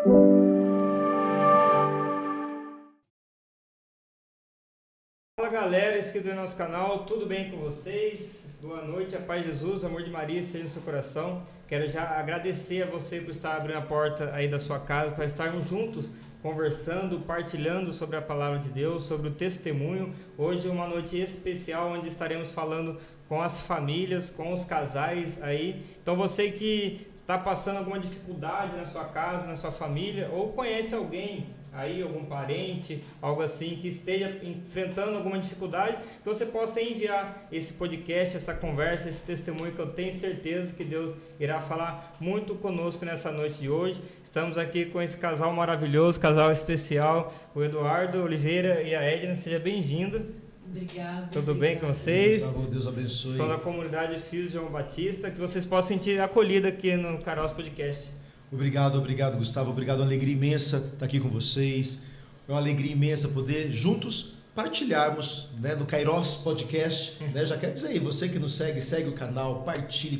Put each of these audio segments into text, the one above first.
Fala galera, inscrito no nosso canal, tudo bem com vocês? Boa noite, a paz de Jesus, amor de Maria seja no seu coração. Quero já agradecer a você por estar abrindo a porta aí da sua casa para estarmos juntos conversando, partilhando sobre a palavra de Deus, sobre o testemunho. Hoje é uma noite especial onde estaremos falando com as famílias, com os casais aí. Então você que está passando alguma dificuldade na sua casa, na sua família, ou conhece alguém aí, algum parente, algo assim, que esteja enfrentando alguma dificuldade, que você possa enviar esse podcast, essa conversa, esse testemunho, que eu tenho certeza que Deus irá falar muito conosco nessa noite de hoje. Estamos aqui com esse casal maravilhoso, casal especial, o Eduardo Oliveira e a Edna. Seja bem-vindo. Obrigada. Tudo bem com vocês? Deus abençoe. São da comunidade Filhos de João Batista, que vocês possam sentir acolhida aqui no Kairos Podcast. Obrigado, Gustavo. Obrigado, uma alegria imensa estar aqui com vocês. É uma alegria imensa poder juntos partilharmos, né, no Kairos Podcast. Né? Já quero dizer aí, você que nos segue, segue o canal,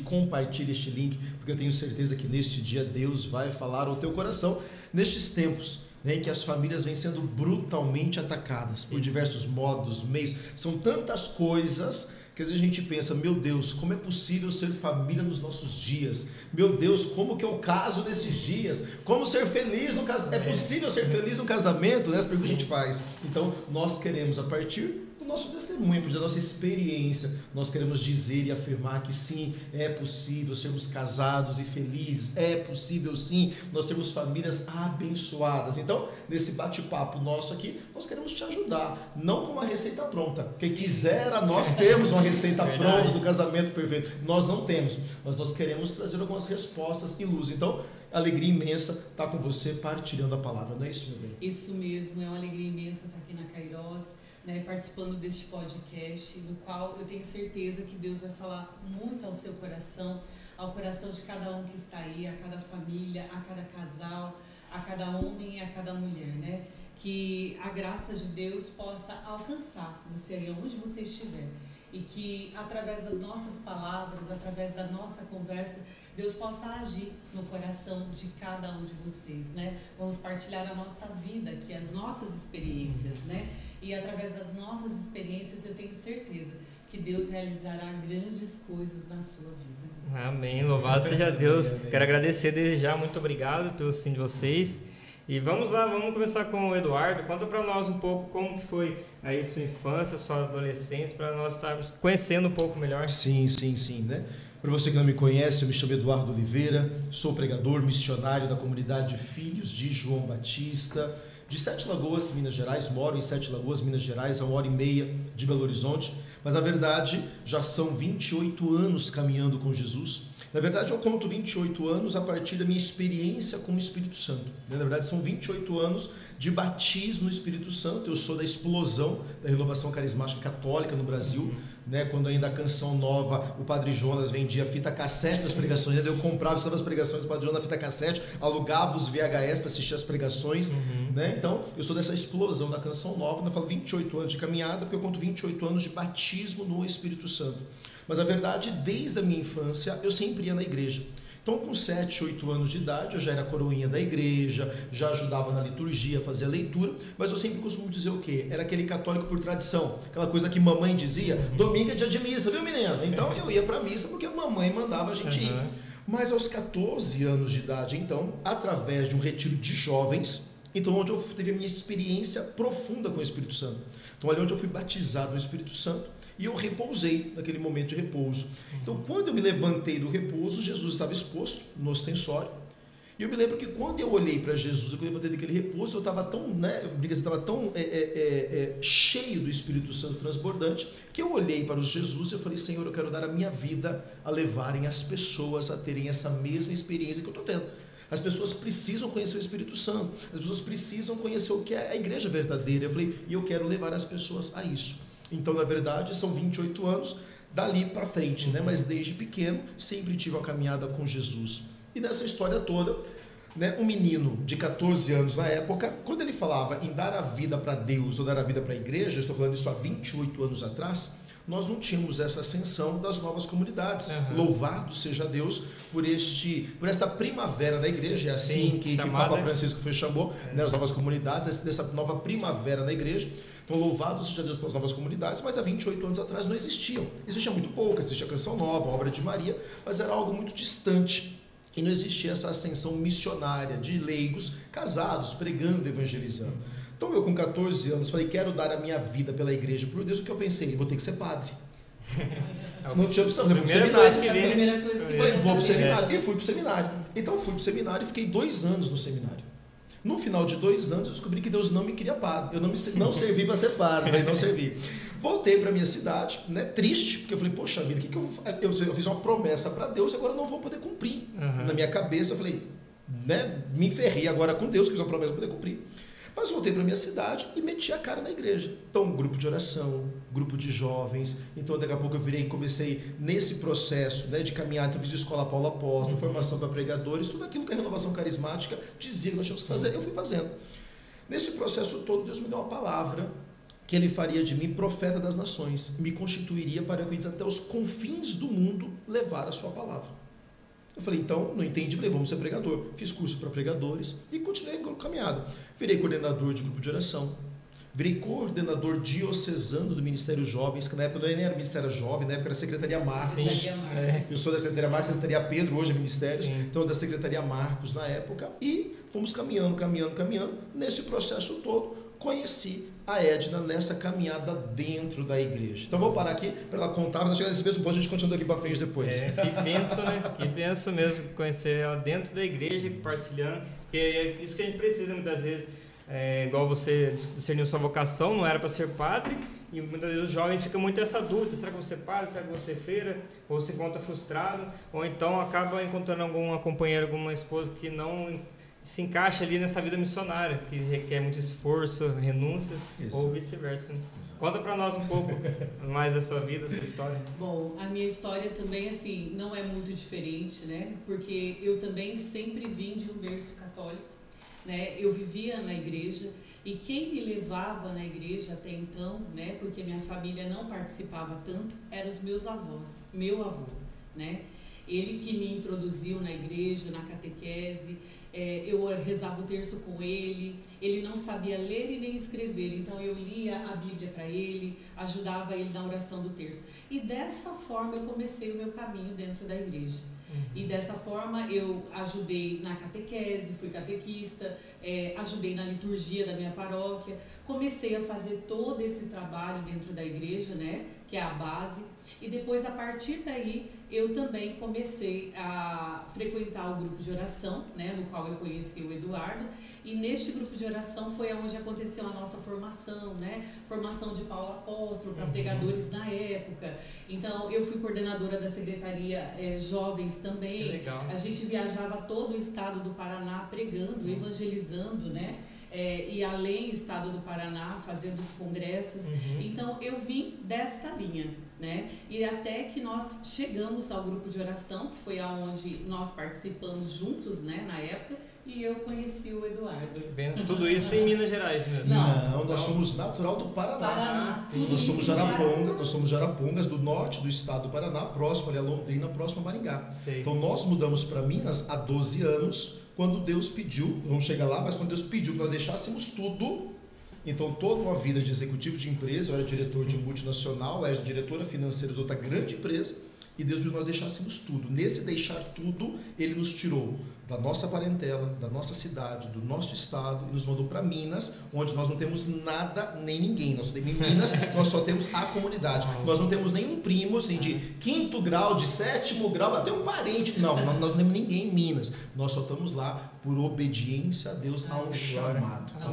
compartilhe este link, porque eu tenho certeza que neste dia Deus vai falar ao teu coração, nestes tempos, né, em que as famílias vêm sendo brutalmente atacadas por diversos modos, meios. São tantas coisas que às vezes a gente pensa, meu Deus, como é possível ser família nos nossos dias? Meu Deus, como que é o caso desses dias? Como ser feliz no casamento? É possível ser feliz no casamento? Né? Essa pergunta a gente faz. Então, nós queremos, a partir do nosso testemunho, da nossa experiência, nós queremos dizer e afirmar que sim, é possível sermos casados e felizes, é possível sim, nós temos famílias abençoadas. Então, nesse bate-papo nosso aqui, nós queremos te ajudar, não com uma receita pronta. Quem quisera, nós temos uma receita pronta do casamento perfeito. Nós não temos, mas nós queremos trazer algumas respostas e luz. Então, alegria imensa estar com você partilhando a palavra, não é isso, meu bem? Isso mesmo, é uma alegria imensa estar aqui na Kairos, né, participando deste podcast, no qual eu tenho certeza que Deus vai falar muito ao seu coração, ao coração de cada um que está aí, a cada família, a cada casal, a cada homem e a cada mulher, né? Que a graça de Deus possa alcançar você aí onde você estiver. E que através das nossas palavras, através da nossa conversa, Deus possa agir no coração de cada um de vocês, né? Vamos partilhar a nossa vida, que as nossas experiências, né? E através das nossas experiências eu tenho certeza que Deus realizará grandes coisas na sua vida. Amém, louvado seja Deus. Quero agradecer desde já, muito obrigado pelo sim de vocês. E vamos lá, vamos começar com o Eduardo. Conta para nós um pouco como que foi aí sua infância, sua adolescência, para nós estarmos conhecendo um pouco melhor. Sim, né? Para você que não me conhece, eu me chamo Eduardo Oliveira, sou pregador, missionário da comunidade Filhos de João Batista, de Sete Lagoas, Minas Gerais. Moro em Sete Lagoas, Minas Gerais, a 1h30 de Belo Horizonte, mas na verdade já são 28 anos caminhando com Jesus. Na verdade, eu conto 28 anos a partir da minha experiência com o Espírito Santo. Na verdade, são 28 anos de batismo no Espírito Santo. Eu sou da explosão da renovação carismática católica no Brasil, né? Quando ainda a Canção Nova, o Padre Jonas vendia fita cassete das pregações, eu comprava as pregações do Padre Jonas na fita cassete, alugava os VHS para assistir as pregações, né? Então, eu sou dessa explosão da Canção Nova. Eu falo 28 anos de caminhada, porque eu conto 28 anos de batismo no Espírito Santo. Mas a verdade, desde a minha infância, eu sempre ia na igreja. Então, com 7, 8 anos de idade, eu já era coroinha da igreja, já ajudava na liturgia, fazia leitura, mas eu sempre costumo dizer o quê? Era aquele católico por tradição, aquela coisa que mamãe dizia, domingo é dia de missa, viu, menino? Então, eu ia para a missa porque a mamãe mandava a gente ir. Mas aos 14 anos de idade, então, através de um retiro de jovens, então, onde eu tive a minha experiência profunda com o Espírito Santo. Então, ali onde eu fui batizado no Espírito Santo, e eu repousei naquele momento de repouso. Então, quando eu me levantei do repouso, Jesus estava exposto no ostensório. E eu me lembro que quando eu olhei para Jesus, eu levantei daquele repouso, eu estava tão, cheio do Espírito Santo transbordante, que eu olhei para os Jesus e eu falei, Senhor, eu quero dar a minha vida a levarem as pessoas a terem essa mesma experiência que eu estou tendo. As pessoas precisam conhecer o Espírito Santo, as pessoas precisam conhecer o que é a igreja verdadeira. Eu falei, e eu quero levar as pessoas a isso. Então, na verdade, são 28 anos dali para frente, né? Mas desde pequeno sempre tive uma caminhada com Jesus. E nessa história toda, né, um menino de 14 anos na época, quando ele falava em dar a vida para Deus ou dar a vida para a igreja, eu estou falando isso há 28 anos atrás, nós não tínhamos essa ascensão das novas comunidades. Louvado seja Deus por esta primavera da igreja, é assim que o Papa Francisco chamou, né, as novas comunidades, dessa nova primavera da igreja. Então, louvado seja Deus pelas novas comunidades, mas há 28 anos atrás não existiam. Existia muito pouco, existia a Canção Nova, a Obra de Maria, mas era algo muito distante. E não existia essa ascensão missionária de leigos casados, pregando, evangelizando. Então, eu com 14 anos falei, quero dar a minha vida pela igreja, por Deus, o que eu pensei? Vou ter que ser padre. Não tinha opção, eu vou pro seminário. Falei, vou pro seminário. E fui pro seminário. Então, fui pro seminário e fiquei 2 anos no seminário. No final de 2 anos, eu descobri que Deus não me queria padre. Eu não servi para ser padre, não servi. Voltei para minha cidade, né, triste, porque eu falei, poxa vida, eu fiz uma promessa para Deus e agora não vou poder cumprir. Na minha cabeça, eu falei, né, me ferrei agora com Deus, que fiz uma promessa para poder cumprir. Mas voltei para minha cidade e meti a cara na igreja. Então, grupo de oração, grupo de jovens. Então, daqui a pouco eu comecei nesse processo, né, de caminhar. Então, fiz escola Paulo Apóstolo, formação para pregadores, tudo aquilo que a renovação carismática dizia que nós tínhamos que fazer, eu fui fazendo. Nesse processo todo, Deus me deu uma palavra que Ele faria de mim profeta das nações, me constituiria para que até os confins do mundo levar a sua palavra. Eu falei, então, não entendi, falei, vamos ser pregador. Fiz curso para pregadores e continuei caminhada. Virei coordenador de grupo de oração, virei coordenador diocesano do Ministério Jovens, que na época não era Ministério Jovem, na época era Secretaria Marcos. Eu sou da Secretaria Marcos, Secretaria Pedro, hoje é Ministérios, então da Secretaria Marcos na época, e fomos caminhando. Nesse processo todo, conheci a Edna nessa caminhada dentro da igreja. Então vou parar aqui para ela contar, mas chegar nesse mesmo ponto a gente continua aqui para frente depois. Que benção, né? Que benção mesmo conhecer ela dentro da igreja, compartilhando, porque é isso que a gente precisa muitas vezes. Igual você discerniu sua vocação, não era para ser padre, e muitas vezes o jovem fica muito essa dúvida, será que você é padre, será que você é freira, ou se encontra frustrado, ou então acaba encontrando alguma companheira, alguma esposa que não se encaixa ali nessa vida missionária, que requer muito esforço, renúncias, ou vice-versa. Conta para nós um pouco mais da sua vida, da sua história. Bom, a minha história também, assim, não é muito diferente, né? Porque eu também sempre vim de um berço católico, né? Eu vivia na igreja e quem me levava na igreja até então, né? Porque minha família não participava tanto, eram os meus avós, meu avô, né? Ele que me introduziu na igreja, na catequese. Eu rezava o terço com ele não sabia ler e nem escrever, então eu lia a Bíblia para ele, ajudava ele na oração do terço. E dessa forma eu comecei o meu caminho dentro da igreja. E dessa forma eu ajudei na catequese, fui catequista, ajudei na liturgia da minha paróquia, comecei a fazer todo esse trabalho dentro da igreja, né, que é a base. E depois, a partir daí, eu também comecei a frequentar o grupo de oração, né, no qual eu conheci o Eduardo. E neste grupo de oração foi onde aconteceu a nossa formação, né? Formação de Paulo Apóstolo para pregadores na época. Então, eu fui coordenadora da Secretaria Jovens também. Que legal. A gente viajava todo o estado do Paraná pregando, evangelizando, né? E além do estado do Paraná, fazendo os congressos. Então, eu vim dessa linha, né? E até que nós chegamos ao grupo de oração, que foi aonde nós participamos juntos, né, na época, e eu conheci o Eduardo. Tudo isso em Minas Gerais mesmo? Não, nós somos natural do Paraná. Nós somos Jarapongas do norte do estado do Paraná, próximo ali a Londrina, próximo a Maringá. Sei. Então nós mudamos para Minas há 12 anos, quando Deus pediu, vamos chegar lá, mas quando Deus pediu que nós deixássemos tudo. Então toda uma vida de executivo de empresa, eu era diretor de multinacional, eu era diretora financeira de outra grande empresa, e Deus pediu que nós deixássemos tudo. Nesse deixar tudo, Ele nos tirou da nossa parentela, da nossa cidade, do nosso estado, e nos mandou para Minas, onde nós não temos nada nem ninguém. Em Minas nós só temos a comunidade. Nós não temos nenhum primo assim, de 5º grau, de 7º grau, até um parente. Não, nós não temos ninguém em Minas. Nós só estamos lá por obediência a Deus, a um chamado. A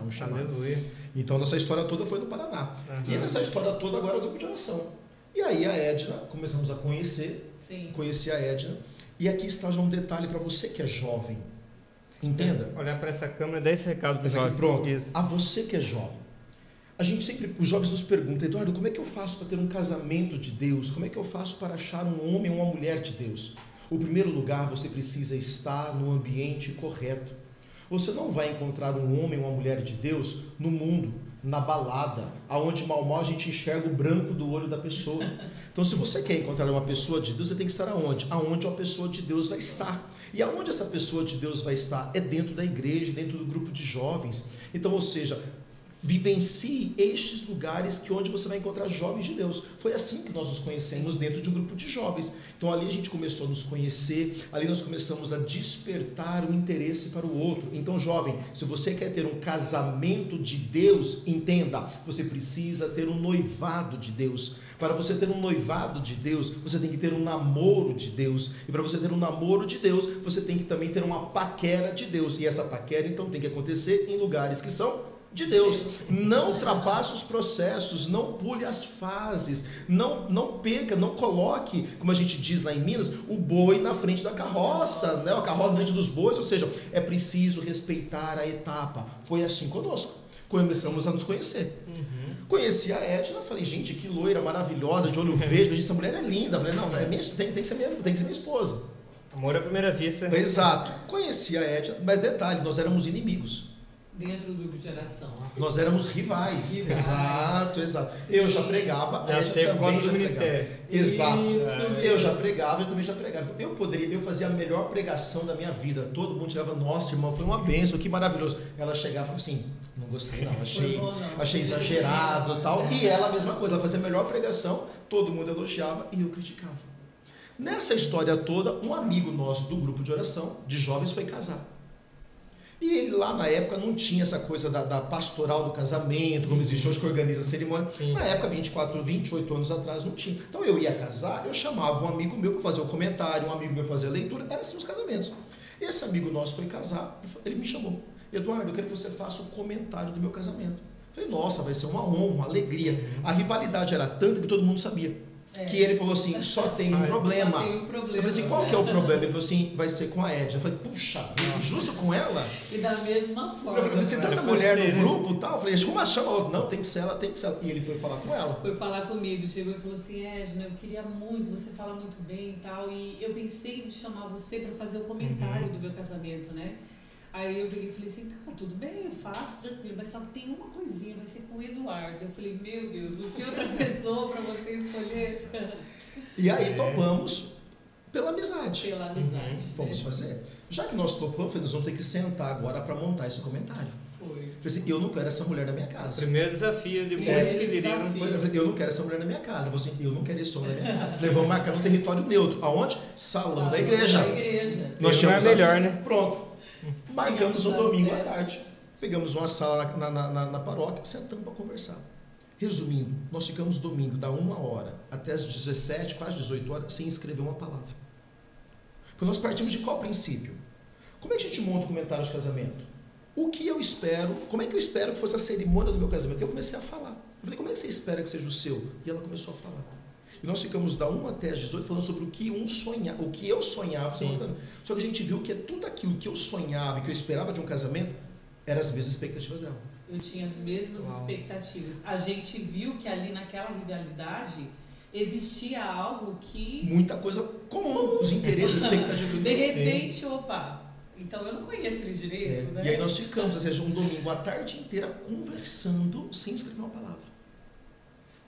um chamado. Aleluia. Então nossa história toda foi no Paraná. E nessa história toda agora é o grupo de oração. E aí a Edna, começamos a conhecer, conheci a Edna. E aqui está já um detalhe para você que é jovem. Entenda. Olhar para essa câmera, dá esse recado para o jovem. Pronto. A você que é jovem. A gente sempre, os jovens nos perguntam, Eduardo, como é que eu faço para ter um casamento de Deus? Como é que eu faço para achar um homem ou uma mulher de Deus? O primeiro lugar, você precisa estar no ambiente correto. Você não vai encontrar um homem ou uma mulher de Deus no mundo, na balada, aonde mal a gente enxerga o branco do olho da pessoa. Então, se você quer encontrar uma pessoa de Deus, você tem que estar aonde? Aonde uma pessoa de Deus vai estar. E aonde essa pessoa de Deus vai estar? É dentro da igreja, dentro do grupo de jovens. Então, ou seja, vivencie estes lugares que onde você vai encontrar jovens de Deus. Foi assim que nós nos conhecemos, dentro de um grupo de jovens. Então ali a gente começou a nos conhecer, ali nós começamos a despertar o interesse para o outro. Então, jovem, se você quer ter um casamento de Deus, entenda, você precisa ter um noivado de Deus. Para você ter um noivado de Deus, você tem que ter um namoro de Deus. E para você ter um namoro de Deus, você tem que também ter uma paquera de Deus. E essa paquera, então, tem que acontecer em lugares que são de Deus. Não ultrapasse os processos, não pule as fases, não perca, não coloque, como a gente diz lá em Minas, o boi na frente da carroça, né? A carroça na frente dos bois, ou seja, é preciso respeitar a etapa. Foi assim conosco, começamos a nos conhecer. Conheci a Edna, falei, gente, que loira maravilhosa, de olho verde, essa mulher é linda. Falei, não, tem que ser minha esposa. Amor à primeira vista. Exato. Conheci a Edna, mas detalhe, nós éramos inimigos. Dentro do grupo de oração. Nós éramos rivais. Exato. Sim. Eu já pregava, já também já do ministério. Exato. Eu já pregava, eu também já pregava. Eu fazia a melhor pregação da minha vida. Todo mundo chegava, nossa, irmão, foi uma bênção, que maravilhoso. Ela chegava e falava assim, não gostei não, achei exagerado e tal. E ela a mesma coisa, ela fazia a melhor pregação, todo mundo elogiava e eu criticava. Nessa história toda, um amigo nosso do grupo de oração, de jovens, foi casar. E ele lá na época não tinha essa coisa da pastoral do casamento, como existe hoje que organiza a cerimônia. Sim. Na época, 28 anos atrás, não tinha. Então eu ia casar, eu chamava um amigo meu para fazer o comentário, um amigo meu para fazer a leitura, era assim os casamentos. Esse amigo nosso foi casar, ele me chamou. Eduardo, eu quero que você faça o comentário do meu casamento. Eu falei, nossa, vai ser uma honra, uma alegria. A rivalidade era tanta que todo mundo sabia. Que ele falou assim, só tem um problema. Só tem um problema. Eu falei assim, qual que é o problema? Ele falou assim, vai ser com a Edna. Eu falei, puxa, justo com ela? E da mesma forma. Eu falei, você tem tanta mulher no grupo e tal? Eu falei, como chama a outra? Não, tem que ser ela, tem que ser ela. E ele foi falar com ela. Foi falar comigo, chegou e falou assim, Edna, eu queria muito, você fala muito bem e tal. E eu pensei em chamar você para fazer o comentário do meu casamento, né? Aí eu peguei e falei assim, tá, tudo bem, eu faço, tranquilo, mas só que tem uma coisinha, vai ser com o Eduardo. Eu falei, meu Deus, não tinha outra pessoa para você escolher. E aí topamos pela amizade. Pela amizade. Vamos fazer. Já que nós topamos, nós vamos ter que sentar agora para montar esse comentário. Foi. Assim, eu não quero essa mulher na minha casa. Primeiro desafio de muitos que viriam. Pois é, eu não quero essa mulher na minha casa. Eu assim, eu não quero esse homem na minha casa. Falei, vamos marcar no território neutro. Aonde? Salão da igreja. Nós tínhamos melhor, né? Pronto. Marcamos um domingo à tarde. Pegamos uma sala na paróquia, sentamos para conversar. Resumindo, nós ficamos domingo da 1h até as 17, quase 18 horas, sem escrever uma palavra. Porque nós partimos de qual princípio? Como é que a gente monta o comentário de casamento? O que eu espero, como é que eu espero que fosse a cerimônia do meu casamento? Eu comecei a falar. Eu falei, como é que você espera que seja o seu? E ela começou a falar. E nós ficamos da 1 até as 18 falando sobre o que eu sonhava. Só que a gente viu que tudo aquilo que eu sonhava e que eu esperava de um casamento eram as mesmas expectativas dela. Eu tinha as mesmas expectativas. A gente viu que ali naquela rivalidade existia algo que... muita coisa comum, os interesses, as expectativas. De repente, opa, então eu não conheço ele direito, né? E aí nós ficamos, ou seja, um domingo a tarde inteira conversando sem escrever uma palavra.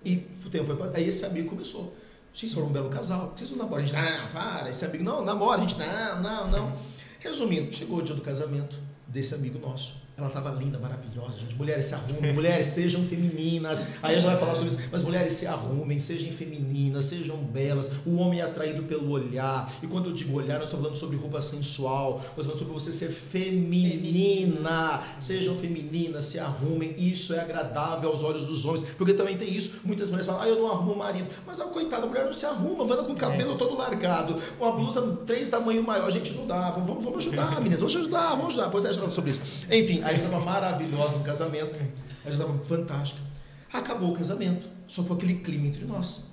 E o tempo foi passando. Aí esse amigo começou. Gente, foram um belo casal. Por que vocês não namoram? A gente, para. Esse amigo, não, namora. A gente, não. Resumindo, chegou o dia do casamento desse amigo nosso. Ela estava linda, maravilhosa, gente. Mulheres se arrumem, mulheres sejam femininas. Aí a gente vai falar sobre isso. Mas mulheres se arrumem, sejam femininas, sejam belas. O homem é atraído pelo olhar. E quando eu digo olhar, nós estamos falando sobre roupa sensual. Nós falamos sobre você ser feminina. Sejam femininas, se arrumem. Isso é agradável aos olhos dos homens. Porque também tem isso. Muitas mulheres falam, eu não arrumo o marido. Mas a coitada, a mulher não se arruma, anda com o cabelo todo largado, uma blusa 3 tamanhos maior. A gente não dá. Vamos ajudar, meninas. Vamos ajudar. Depois a gente fala sobre isso. Enfim, aí estava maravilhosa no casamento, a gente estava fantástica. Acabou o casamento, só foi aquele clima entre nós.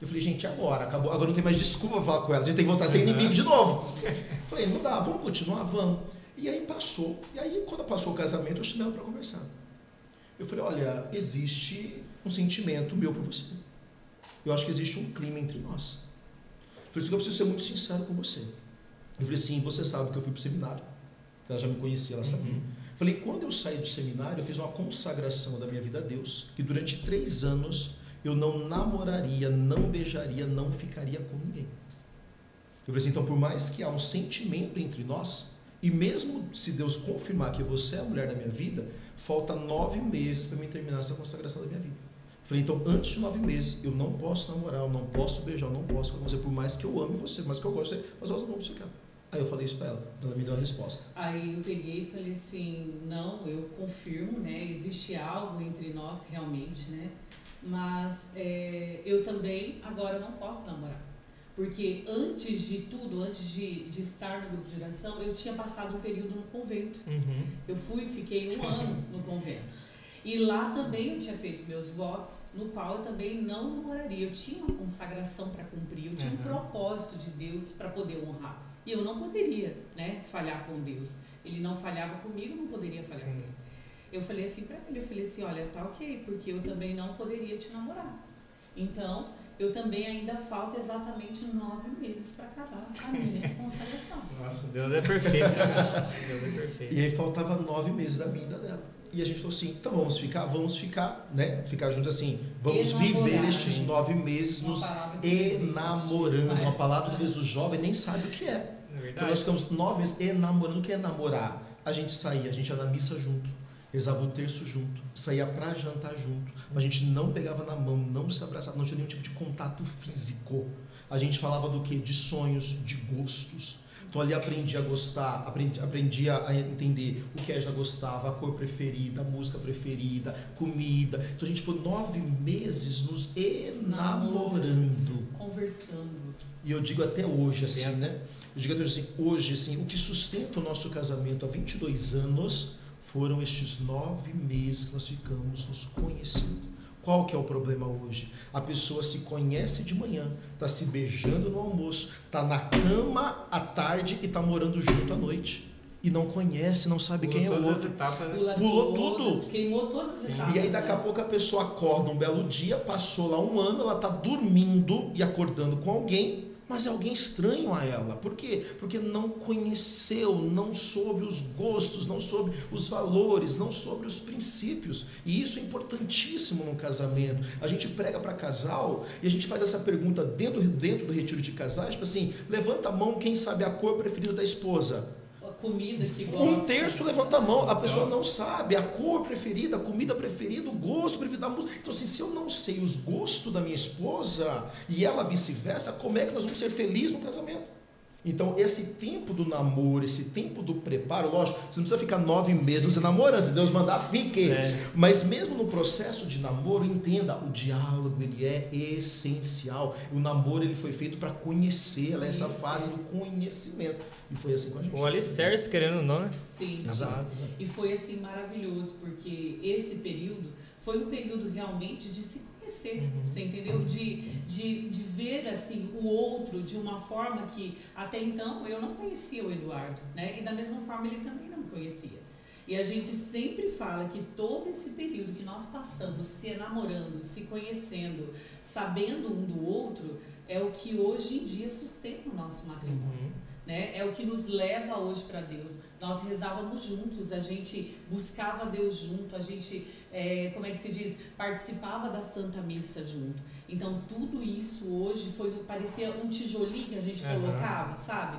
Eu falei, gente, agora acabou, agora não tem mais desculpa para falar com ela, a gente tem que voltar a ser inimigo de novo. Falei, não dá, vamos continuar, vamos. E aí passou, e aí quando passou o casamento, eu chamei ela para conversar. Eu falei, olha, existe um sentimento meu por você. Eu acho que existe um clima entre nós. Eu falei, eu preciso ser muito sincero com você. Eu falei, sim, você sabe que eu fui para o seminário. Ela já me conhecia, ela sabia. Falei, quando eu saí do seminário, eu fiz uma consagração da minha vida a Deus, que durante 3 anos eu não namoraria, não beijaria, não ficaria com ninguém. Eu falei assim, então por mais que há um sentimento entre nós, e mesmo se Deus confirmar que você é a mulher da minha vida, falta 9 meses para mim terminar essa consagração da minha vida. Eu falei, então antes de 9 meses, eu não posso namorar, eu não posso beijar, eu não posso ficar com você, por mais que eu ame você, por mais que eu goste de você, mas nós não vamos ficar. Aí eu falei isso para ela me deu a resposta. Aí eu peguei e falei assim, não, eu confirmo, né, existe algo entre nós realmente, né, mas eu também agora não posso namorar. Porque antes de tudo, antes de estar no grupo de oração, eu tinha passado um período no convento. Eu fiquei 1 ano no convento. E lá também eu tinha feito meus votos, no qual eu também não namoraria. Eu tinha uma consagração para cumprir, eu tinha um propósito de Deus para poder honrar. E eu não poderia, né, falhar com Deus. Ele não falhava comigo, eu não poderia falhar com ele. Eu falei assim para ele, eu falei assim, olha, tá ok, porque eu também não poderia te namorar. Então, eu também ainda falta exatamente 9 meses para acabar a minha consagração. Nossa, Deus é perfeito, né? Deus é perfeito. E aí faltava 9 meses da vida dela. E a gente falou assim, então vamos ficar, né? Ficar juntos assim, vamos viver estes 9 meses nos enamorando. Uma palavra que às vezes o jovem nem sabe o que é. Então nós ficamos 9 meses enamorando. O que é namorar? A gente saía, a gente ia na missa junto, rezava o terço junto, saía pra jantar junto, a gente não pegava na mão, não se abraçava, não tinha nenhum tipo de contato físico. A gente falava do quê? De sonhos, de gostos. Então ali aprendi a gostar, aprendi a entender o que ela gostava, a cor preferida, a música preferida, comida. Então a gente foi 9 meses nos enamorando. Conversando. E eu digo até hoje assim, né? Eu digo até hoje assim, o que sustenta o nosso casamento há 22 anos foram estes 9 meses que nós ficamos nos conhecendo. Qual que é o problema hoje? A pessoa se conhece de manhã, está se beijando no almoço, está na cama à tarde e está morando junto à noite. E não conhece, não sabe quem é o outro. Pulou tudo. Queimou todas as etapas. E aí daqui a pouco a pessoa acorda um belo dia, passou lá 1 ano, ela está dormindo e acordando com alguém, mas é alguém estranho a ela. Por quê? Porque não conheceu, não soube os gostos, não soube os valores, não soube os princípios. E isso é importantíssimo no casamento. A gente prega para casal e a gente faz essa pergunta dentro do retiro de casais, tipo assim, levanta a mão quem sabe a cor preferida da esposa. Comida que gosta. 1/3 levanta a mão, a pessoa não sabe a cor preferida, a comida preferida, o gosto preferido da música. Então assim, se eu não sei os gostos da minha esposa e ela vice-versa, como é que nós vamos ser felizes no casamento? Então esse tempo do namoro, esse tempo do preparo, lógico, você não precisa ficar 9 meses você namorando, se Deus mandar, fique. Mas mesmo no processo de namoro, entenda, o diálogo ele é essencial. O namoro ele foi feito para conhecer, ela é essa fase do conhecimento. E foi assim com a gente. O alicerce, querendo ou não, né? Sim. Exato. E foi assim maravilhoso, porque esse período foi um período realmente de se conhecer, você entendeu? De ver assim o outro de uma forma que até então eu não conhecia o Eduardo, né? E da mesma forma ele também não me conhecia. E a gente sempre fala que todo esse período que nós passamos se enamorando, se conhecendo, sabendo um do outro, é o que hoje em dia sustenta o nosso matrimônio. Né? É o que nos leva hoje para Deus. Nós rezávamos juntos, a gente buscava Deus junto, a gente, como é que se diz, participava da Santa Missa junto. Então tudo isso hoje parecia um tijolinho que a gente colocava, sabe?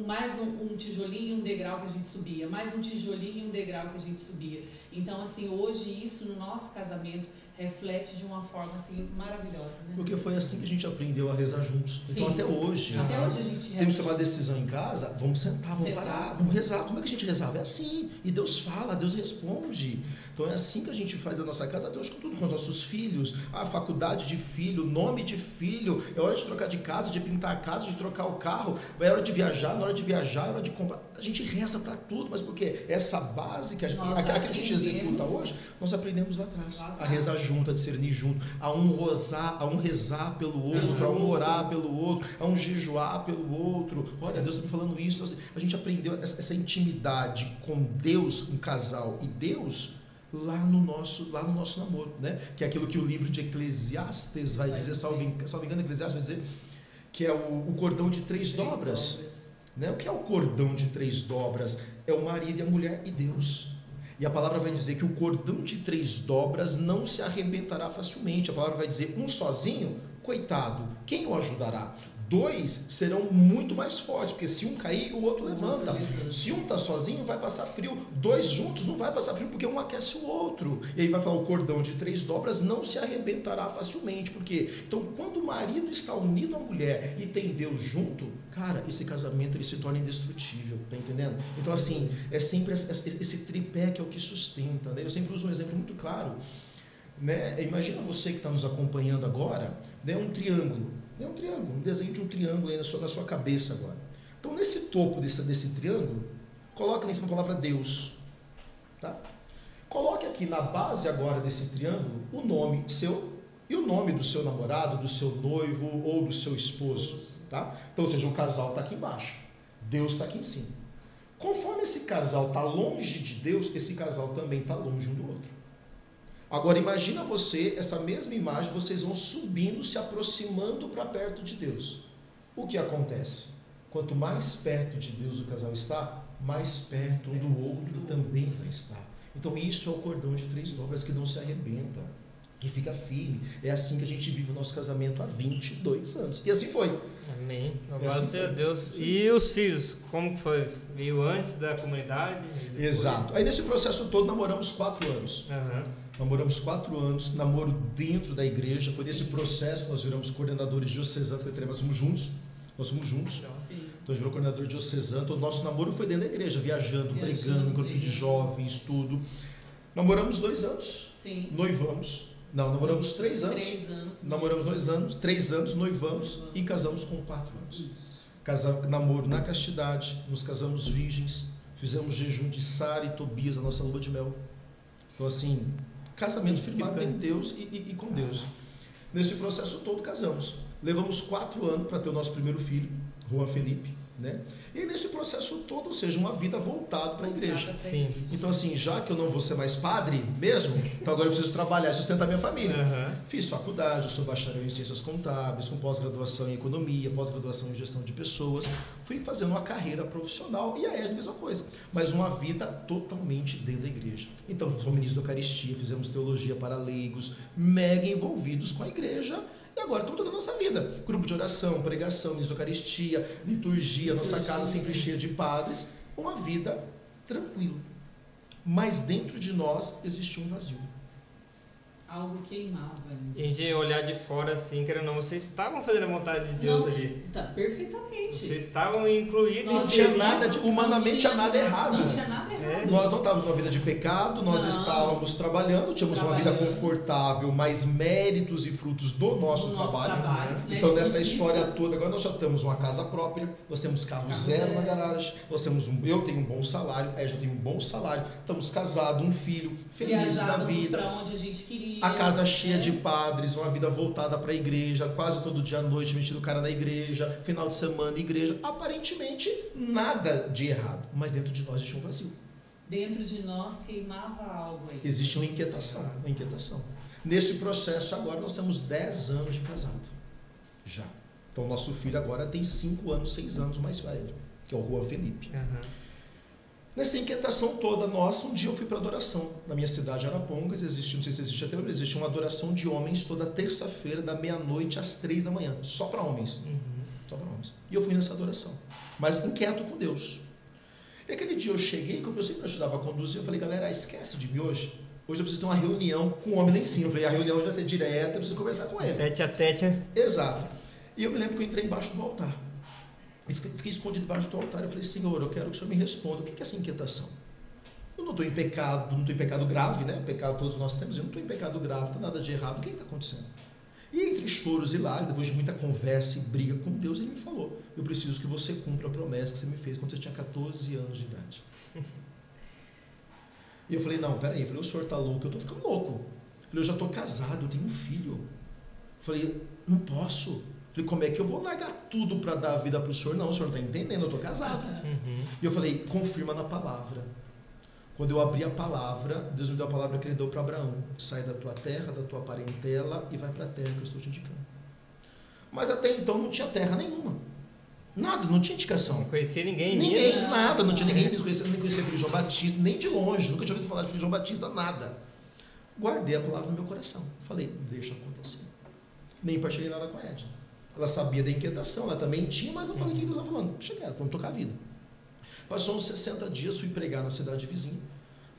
Mais um tijolinho e um degrau que a gente subia, mais um tijolinho e um degrau que a gente subia. Então assim, hoje isso no nosso casamento reflete de uma forma assim maravilhosa, né? Porque foi assim que a gente aprendeu a rezar juntos. Sim. Então até hoje a gente reza. Temos que tomar decisão em casa, vamos sentar, vamos parar, vamos rezar. Como é que a gente rezava? É assim. E Deus fala, Deus responde. Então é assim que a gente faz da nossa casa, até hoje com tudo, com os nossos filhos, a faculdade de filho, nome de filho, é hora de trocar de casa, de pintar a casa, de trocar o carro, é hora de viajar, na hora de viajar, é hora de comprar. A gente reza para tudo, mas porque essa base que a gente executa hoje, nós aprendemos lá atrás. A rezar junto, a discernir junto, a um rezar pelo outro, a um orar pelo outro, a um jejuar pelo outro. Olha, Deus está me falando isso. Então, a gente aprendeu essa intimidade com Deus, um casal e Deus, lá no nosso namoro, né? Que é aquilo que o livro de Eclesiastes vai dizer, salvo engano, Eclesiastes vai dizer que é o cordão de 3 dobras. Né? O que é o cordão de 3 dobras? É o marido e a mulher e Deus. E a palavra vai dizer que o cordão de 3 dobras não se arrebentará facilmente. A palavra vai dizer, um sozinho, coitado, quem o ajudará? 2 serão muito mais fortes, porque se um cair, o outro levanta. Se um está sozinho, vai passar frio. 2 juntos não vai passar frio, porque um aquece o outro. E aí vai falar, o cordão de 3 dobras não se arrebentará facilmente. Por quê? Então, quando o marido está unido à mulher e tem Deus junto, cara, esse casamento ele se torna indestrutível, tá entendendo? Então, assim, é sempre esse tripé que é o que sustenta, né? Eu sempre uso um exemplo muito claro, né? Imagina você que está nos acompanhando agora, né? Um triângulo, um desenho de um triângulo aí na sua cabeça agora. Então, nesse topo desse triângulo, coloque em cima a palavra Deus, tá? Coloque aqui na base agora desse triângulo o nome seu e o nome do seu namorado, do seu noivo ou do seu esposo, tá? Então, ou seja, o casal está aqui embaixo, Deus está aqui em cima. Conforme esse casal está longe de Deus, esse casal também está longe um do outro. Agora imagina você, essa mesma imagem, vocês vão subindo, se aproximando para perto de Deus. O que acontece? Quanto mais perto de Deus o casal está, mais perto um do outro também vai estar. Então isso é o cordão de 3 dobras que não se arrebenta, que fica firme. É assim que a gente vive o nosso casamento há 22 anos. E assim foi. Amém. Louvado seja Deus. E os filhos, como que foi? Veio antes da comunidade? Exato. Aí nesse processo todo namoramos 4 anos. Namoramos 4 anos, namoro dentro da igreja. Foi nesse processo que nós viramos coordenadores diocesanos, nós somos juntos. Sim. Então a gente virou coordenador diocesano. Então, o nosso namoro foi dentro da igreja, viajando, pregando, em grupo de jovens, tudo. Namoramos 2 anos. Sim. Noivamos. Não, namoramos 3 anos. 3 anos. Namoramos 2 anos, 3 anos, noivamos e casamos com 4 anos. Namoro na castidade, nos casamos virgens, fizemos jejum de Sara e Tobias na nossa lua de mel. Então, assim, casamento firmado em Deus e com Deus. Nesse processo todo, casamos. Levamos 4 anos para ter o nosso primeiro filho, Juan Felipe, né? E nesse processo todo, ou seja, uma vida voltada para a igreja. Sim. Então, assim, já que eu não vou ser mais padre mesmo, então agora eu preciso trabalhar e sustentar minha família. Fiz faculdade, eu sou bacharel em ciências contábeis, com pós-graduação em economia, pós-graduação em gestão de pessoas. Fui fazendo uma carreira profissional e a ESD a mesma coisa, mas uma vida totalmente dentro da igreja. Então, sou ministro da Eucaristia, fizemos teologia para leigos, mega envolvidos com a igreja. E agora estamos toda a nossa vida. Grupo de oração, pregação, ministro da Eucaristia, liturgia, nossa casa sempre cheia de padres. Uma vida tranquila. Mas dentro de nós existia um vazio. Algo queimava. E a gente olhar de fora assim, querendo ou não, vocês estavam fazendo a vontade de Deus ali. Tá, perfeitamente. Vocês estavam incluídos. Não tinha nada, humanamente tinha nada errado. Não tinha nada errado. Nós não estávamos numa vida de pecado, nós estávamos trabalhando, tínhamos uma vida confortável, mas méritos e frutos do nosso trabalho. Então, nessa história toda, agora nós já temos uma casa própria, nós temos carro zero na garagem, eu tenho um bom salário, a já tem um bom salário, estamos casados, um filho, felizes da vida. Para onde a gente queria. A casa cheia de padres, uma vida voltada para a igreja, quase todo dia à noite metido o cara na igreja, final de semana igreja, aparentemente nada de errado, mas dentro de nós existe um vazio. Dentro de nós queimava algo aí. Existe uma inquietação. Nesse processo agora nós temos 10 anos de casado, já. Então nosso filho agora tem 5 anos, 6 anos mais velho, que é o Juan Felipe. Nessa inquietação toda nossa, um dia eu fui para adoração. Na minha cidade, Arapongas, não sei se existe até hoje, existe uma adoração de homens toda terça-feira, da meia-noite às 3 da manhã, só para homens. Só para homens. E eu fui nessa adoração, mas inquieto com Deus. E aquele dia eu cheguei, como eu sempre ajudava a conduzir, eu falei, galera, esquece de mim hoje. Hoje eu preciso ter uma reunião com o homem lá em cima. Eu falei, a reunião hoje vai ser direta, eu preciso conversar com ele. Tete a tete, né? Exato. E eu me lembro que eu entrei embaixo do altar. E fiquei escondido debaixo do altar. Eu falei, Senhor, eu quero que o Senhor me responda. O que é essa inquietação? Eu não estou em pecado, não estou em pecado grave, né? Pecado todos nós temos. Eu não estou em pecado grave, não está nada de errado. O que está acontecendo? E entre choros e lágrimas, depois de muita conversa e briga com Deus, ele me falou, eu preciso que você cumpra a promessa que você me fez quando você tinha 14 anos de idade. E eu falei, não, peraí. Eu falei, o senhor está louco? Eu estou ficando louco. Eu falei, eu já estou casado, eu tenho um filho. Eu falei, não posso. Falei, como é que eu vou largar tudo para dar a vida para o senhor? Não, o senhor não está entendendo, eu estou casado. E eu falei, confirma na palavra. Quando eu abri a palavra, Deus me deu a palavra que ele deu para Abraão. Sai da tua terra, da tua parentela e vai para a terra que eu estou te indicando. Mas até então não tinha terra nenhuma. Nada, não tinha indicação. Não conhecia ninguém. Ninguém, nada, não tinha ninguém me conhecendo, nem conhecia Filho João Batista, nem de longe, nunca tinha ouvido falar de Filho João Batista, nada. Guardei a palavra no meu coração. Falei, deixa acontecer. Nem partilhei nada com a Edna. Ela sabia da inquietação, ela também tinha, mas não falei o que Deus estava falando. Deixa quieto, vamos tocar a vida. Passou uns 60 dias, fui pregar na cidade vizinha.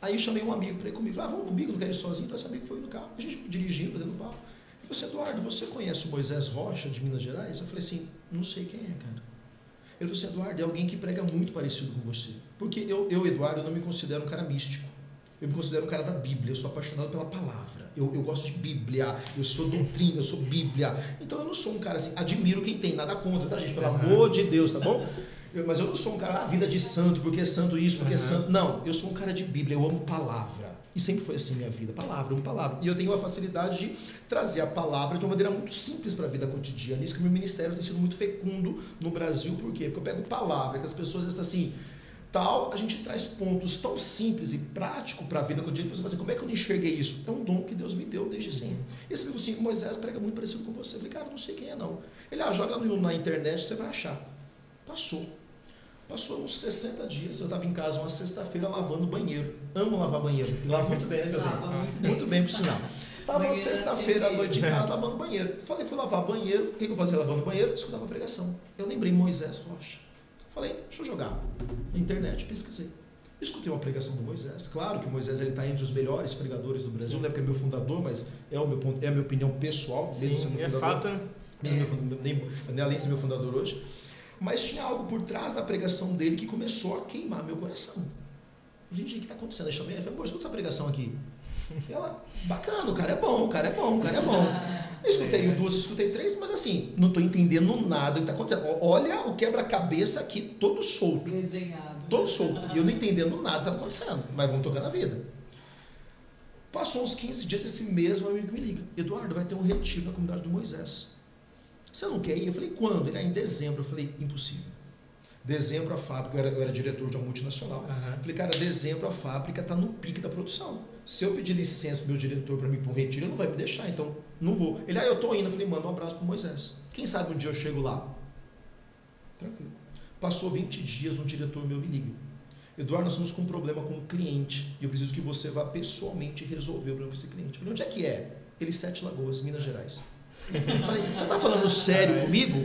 Aí chamei um amigo para ir comigo. Falei, vamos comigo, não quero ir sozinho. Então esse amigo foi no carro. A gente dirigindo, fazendo papo. Ele falou assim, Eduardo, você conhece o Moisés Rocha, de Minas Gerais? Eu falei assim, não sei quem é, cara. Ele falou assim, Eduardo, é alguém que prega muito parecido com você. Porque eu Eduardo, eu não me considero um cara místico. Eu me considero um cara da Bíblia. Eu sou apaixonado pela palavra. Eu gosto de Bíblia. Eu sou doutrina, eu sou Bíblia. Então eu não sou um cara assim, admiro quem tem, nada contra, tá, gente? Pelo amor de Deus, tá bom? Mas eu não sou um cara, vida de santo, porque é santo isso, porque é santo. Não, eu sou um cara de Bíblia, eu amo palavra. E sempre foi assim minha vida, palavra, amo palavra. E eu tenho a facilidade de trazer a palavra de uma maneira muito simples para a vida cotidiana. Isso que o meu ministério tem sido muito fecundo no Brasil. Por quê? Porque eu pego palavra, que as pessoas estão assim, tal, a gente traz pontos tão simples e práticos para a vida cotidiana. Você fala assim, como é que eu não enxerguei isso? É um dom que Deus me deu desde sempre. E você falou assim, Moisés prega muito parecido com você. Eu falei, cara, não sei quem é não. Ele, joga na internet, você vai achar. Passou uns 60 dias, eu estava em casa uma sexta-feira lavando banheiro. Amo lavar banheiro. Lavo muito bem, né, meu bem? Muito bem, por sinal. Estava uma sexta-feira à noite em casa lavando banheiro. Falei, fui lavar banheiro. O que eu fazia lavando banheiro? Escutava a pregação. Eu lembrei Moisés Rocha. Falei, deixa eu jogar na internet, pesquisei. Escutei uma pregação do Moisés. Claro que o Moisés está entre os melhores pregadores do Brasil, não é porque é meu fundador, mas é a minha opinião pessoal, mesmo sendo fundador. Fato, né? Além de ser meu fundador hoje. Mas tinha algo por trás da pregação dele que começou a queimar meu coração. Gente, o que está acontecendo? Eu chamei, falei, escuta essa pregação aqui. E ela, bacana, o cara é bom. Eu escutei duas, escutei três, mas assim, não estou entendendo nada do que está acontecendo. Olha o quebra-cabeça aqui, todo solto. Desenhado. Todo solto. E eu não entendendo nada que está acontecendo, mas vamos tocar na vida. Passou uns 15 dias, esse mesmo amigo me liga. Eduardo, vai ter um retiro na comunidade do Moisés. Você não quer ir? Eu falei, quando? Ele, em dezembro. Eu falei, impossível. Dezembro a fábrica, eu era diretor de uma multinacional. Eu falei, cara, dezembro a fábrica está no pique da produção. Se eu pedir licença pro meu diretor para mim ir para um retiro, ele não vai me deixar, então não vou. Ele, eu tô indo. Eu falei, manda um abraço pro Moisés. Quem sabe um dia eu chego lá? Tranquilo. Passou 20 dias, um diretor meu me liga. Eduardo, nós estamos com um problema com o cliente e eu preciso que você vá pessoalmente resolver o problema com esse cliente. Eu falei, onde é que é? Ele, 7 Lagoas, Minas Gerais. Falei, você está falando sério comigo?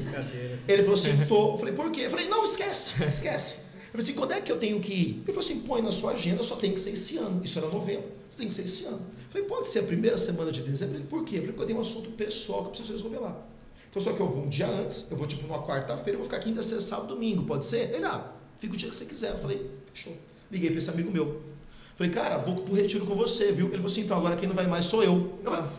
Ele falou assim, tô. Eu falei, por quê? Eu falei, não, esquece. Eu falei assim, quando é que eu tenho que ir? Ele falou assim, põe na sua agenda, só tem que ser esse ano. Isso era novembro, tem que ser esse ano. Eu falei, pode ser a primeira semana de dezembro? Ele, por quê? Eu falei, porque eu tenho um assunto pessoal que eu preciso resolver lá. Então, só que eu vou um dia antes, eu vou tipo numa quarta-feira, eu vou ficar quinta, sexta, sábado, domingo, pode ser? Ele, fica o dia que você quiser. Eu falei, fechou. Liguei para esse amigo meu. Falei, cara, vou pro retiro com você, viu? Ele falou assim, então agora quem não vai mais sou eu. Eu falei,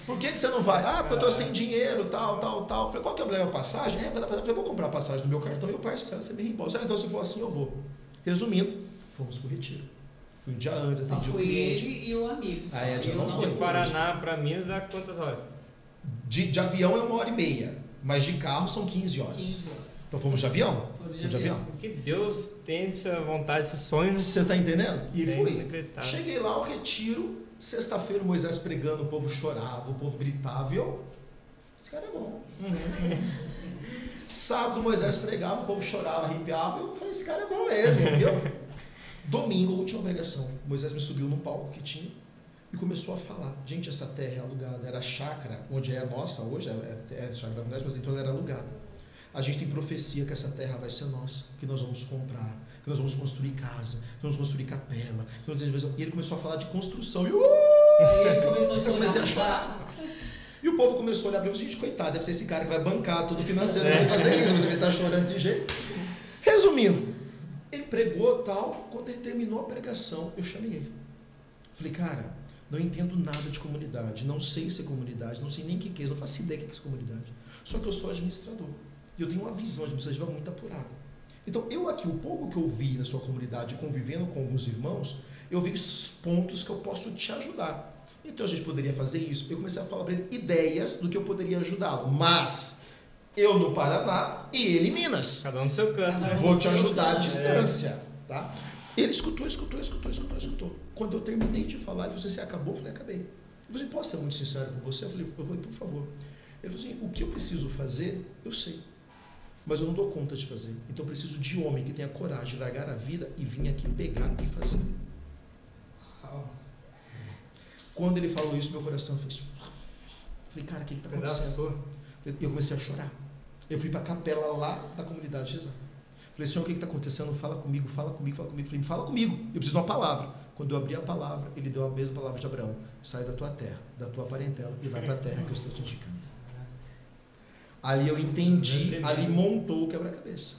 por que você não vai? Porque eu tô sem dinheiro, tal. Eu falei, qual que é o problema? Passagem? Eu falei, vou comprar a passagem do meu cartão e eu parcelo, você me reembolsa. Então se for assim, eu vou. Resumindo, fomos pro retiro. Fui um dia antes, atendi o cliente. Ele e o amigo. Só. Eu não fui. De Paraná para Minas dá quantas horas? De avião é 1h30, mas de carro são 15 horas. 15 horas. Então fomos de avião? Fomos de avião. Que Deus tem essa vontade, esse sonho. Você está entendendo? E fui. Cheguei lá ao retiro, sexta-feira o Moisés pregando, o povo chorava, o povo gritava, e eu, esse cara é bom. Sábado o Moisés pregava, o povo chorava, arrepiava, eu falei, esse cara é bom mesmo, entendeu? Domingo, última pregação, Moisés me subiu num palco que tinha e começou a falar. Gente, essa terra é alugada, era a chácara, onde é a nossa hoje, é a chácara da comunidade, mas então ela era alugada. A gente tem profecia que essa terra vai ser nossa, que nós vamos comprar, que nós vamos construir casa, que nós vamos construir capela. E ele começou a falar de construção. E eu comecei a chorar. E o povo começou a olhar para mim, gente, coitado, deve ser esse cara que vai bancar tudo financeiro, não vai fazer isso, mas ele está chorando desse jeito. Resumindo, ele pregou tal, quando ele terminou a pregação, eu chamei ele. Falei, cara, não entendo nada de comunidade, não sei se é comunidade, não sei nem o que é isso, não faço ideia do que é comunidade. Só que eu sou administrador. E eu tenho uma visão administrativa muito apurada. Então, eu aqui, o pouco que eu vi na sua comunidade, convivendo com alguns irmãos, eu vi os pontos que eu posso te ajudar. Então, a gente poderia fazer isso. Eu comecei a falar para ele ideias do que eu poderia ajudá-lo. Mas, eu no Paraná e ele em Minas. Cada um no seu canto. Vou te ajudar à distância. Tá? Ele escutou. Quando eu terminei de falar, ele falou assim, você acabou? Eu falei, acabei. Ele falou assim, posso ser muito sincero com você? Eu falei, por favor. Ele falou assim, o que eu preciso fazer, eu sei. mas eu não dou conta de fazer. Então eu preciso de homem que tenha coragem de largar a vida e vir aqui pegar e fazer. Quando ele falou isso, meu coração fez... Falei, cara, o que está acontecendo? Eu comecei a chorar. Eu fui para a capela lá da comunidade rezar. Falei, Senhor, o que está acontecendo? Fala comigo, fala comigo, fala comigo. Falei, fala comigo, eu preciso de uma palavra. Quando eu abri a palavra, ele deu a mesma palavra de Abraão. Sai da tua terra, da tua parentela e vai para a terra que eu estou te indicando. Ali eu entendi, ali montou o quebra-cabeça.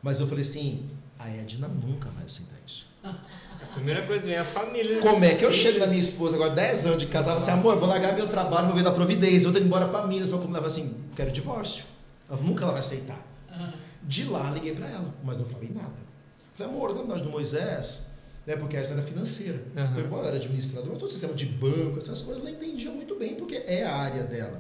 Mas eu falei assim, a Edna nunca vai aceitar isso. A primeira coisa vem a família. Como é que eu chego na minha esposa agora, 10 anos de casal, assim, amor, vou largar meu trabalho, vou ver da Providência, vou ter que ir embora para Minas, para como ela assim, quero divórcio. Nunca ela vai aceitar. De lá, liguei para ela, mas não falei nada. Falei, amor, na verdade do Moisés, né, porque a Edna era financeira. Então, embora ela era administradora, todo o sistema de banco, essas coisas, ela entendia muito bem, porque é a área dela.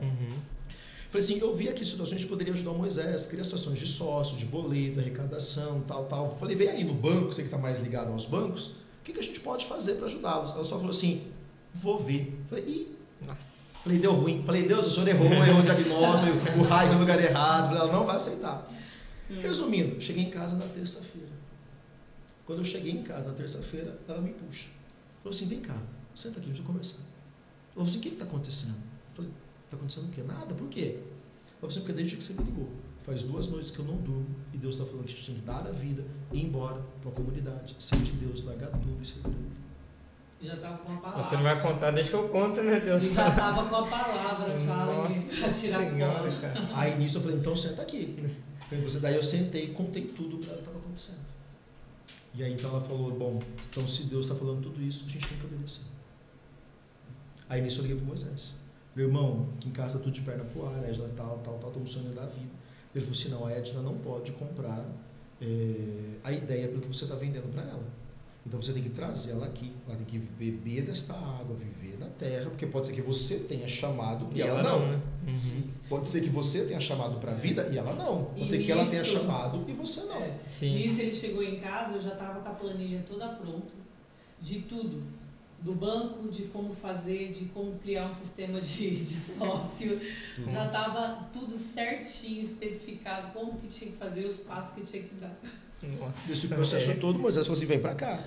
Falei assim, eu vi aqui situações que poderia ajudar o Moisés, criar situações de sócio, de boleto, arrecadação, tal. Falei, vem aí no banco, você que está mais ligado aos bancos, o que a gente pode fazer para ajudá-los? Ela só falou assim, vou ver. Falei, ih. Nossa. Falei, deu ruim. Falei, Deus, o senhor errou o diagnóstico, o raio no lugar errado. Ela não vai aceitar. Resumindo, cheguei em casa na terça-feira. Quando eu cheguei em casa na terça-feira, ela me puxa. Falou assim, vem cá, senta aqui, deixa eu conversar. Ela falou assim, o que está acontecendo? Eu falei, está acontecendo o quê? Nada, por quê? Ela falou assim, porque desde que você me ligou, faz 2 noites que eu não durmo, e Deus está falando que a gente tem que dar a vida, ir embora para uma comunidade, ser de Deus, largar tudo e ser grande. Já estava com a palavra. Se você não vai contar, deixa que eu conto, né, Deus? Já estava com a palavra, já, para tirar fora. Aí nisso eu falei, então senta aqui. Daí eu sentei e contei tudo para ela que estava acontecendo. E aí então ela falou, bom, então se Deus está falando tudo isso, a gente tem que obedecer. Aí nisso eu liguei para Moisés. Falei, irmão, aqui em casa tá tudo de perna pro ar, a Edna tal, estamos sonhando da vida. Ele falou assim, não, a Edna não pode comprar a ideia pelo que você está vendendo para ela. Então você tem que trazer ela aqui, ela tem que beber desta água, viver na terra, porque pode ser que você tenha chamado e ela não. Né? Pode ser que você tenha chamado para a vida e ela não. Pode ser que ela tenha chamado e você não. Nisso ele chegou em casa, eu já estava com a planilha toda pronta, de tudo. Do banco, de como fazer, de como criar um sistema de sócio. Já estava tudo certinho, especificado, como que tinha que fazer, os passos que tinha que dar. Nossa, esse processo todo, Moisés falou assim, vem pra cá.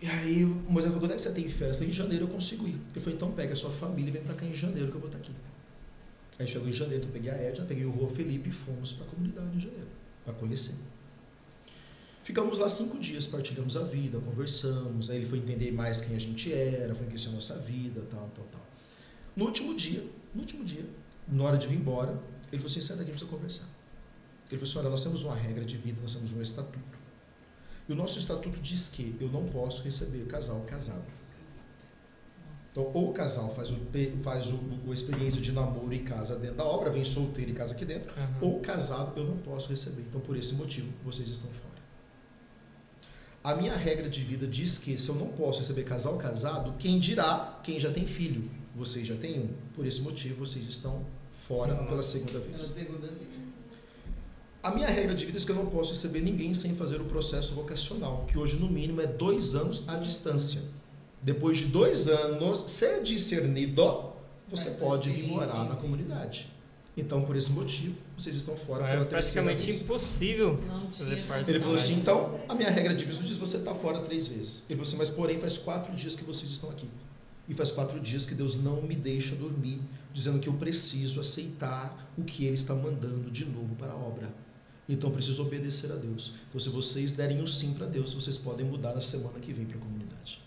E aí o Moisés falou, quando é que você tem férias? Eu falei, em janeiro eu consigo ir. Ele falou, então pega a sua família e vem pra cá em janeiro que eu vou estar aqui. Aí chegou em janeiro, então eu peguei a Edna, peguei o Rô Felipe e fomos pra comunidade em janeiro, pra conhecer. Ficamos lá 5 dias, partilhamos a vida, conversamos, aí ele foi entender mais quem a gente era, foi conhecer a nossa vida, tal. No último dia, na hora de vir embora, ele falou assim, senta aqui, precisa conversar. Ele falou assim, olha, nós temos uma regra de vida, nós temos um estatuto. E o nosso estatuto diz que eu não posso receber casal casado. Então, ou o casal faz a experiência de namoro e casa dentro da obra, vem solteiro e casa aqui dentro, ou casado eu não posso receber. Então, por esse motivo, vocês estão fora. A minha regra de vida diz que se eu não posso receber casal casado, quem dirá quem já tem filho? Vocês já têm um. Por esse motivo, vocês estão fora pela segunda vez. A minha regra de vida diz que eu não posso receber ninguém sem fazer o processo vocacional, que hoje no mínimo é 2 anos à distância. Depois de 2 anos, ser discernido, você pode vir morar na comunidade. Então, por esse motivo, vocês estão fora pela terceira vez. É praticamente impossível fazer parte. Ele falou assim, então, a minha regra de vida diz que você está fora 3 vezes. Ele falou assim, mas porém faz 4 dias que vocês estão aqui. E faz 4 dias que Deus não me deixa dormir, dizendo que eu preciso aceitar o que Ele está mandando de novo para a obra. Então, eu preciso obedecer a Deus. Então, se vocês derem um sim para Deus, vocês podem mudar na semana que vem para a comunidade.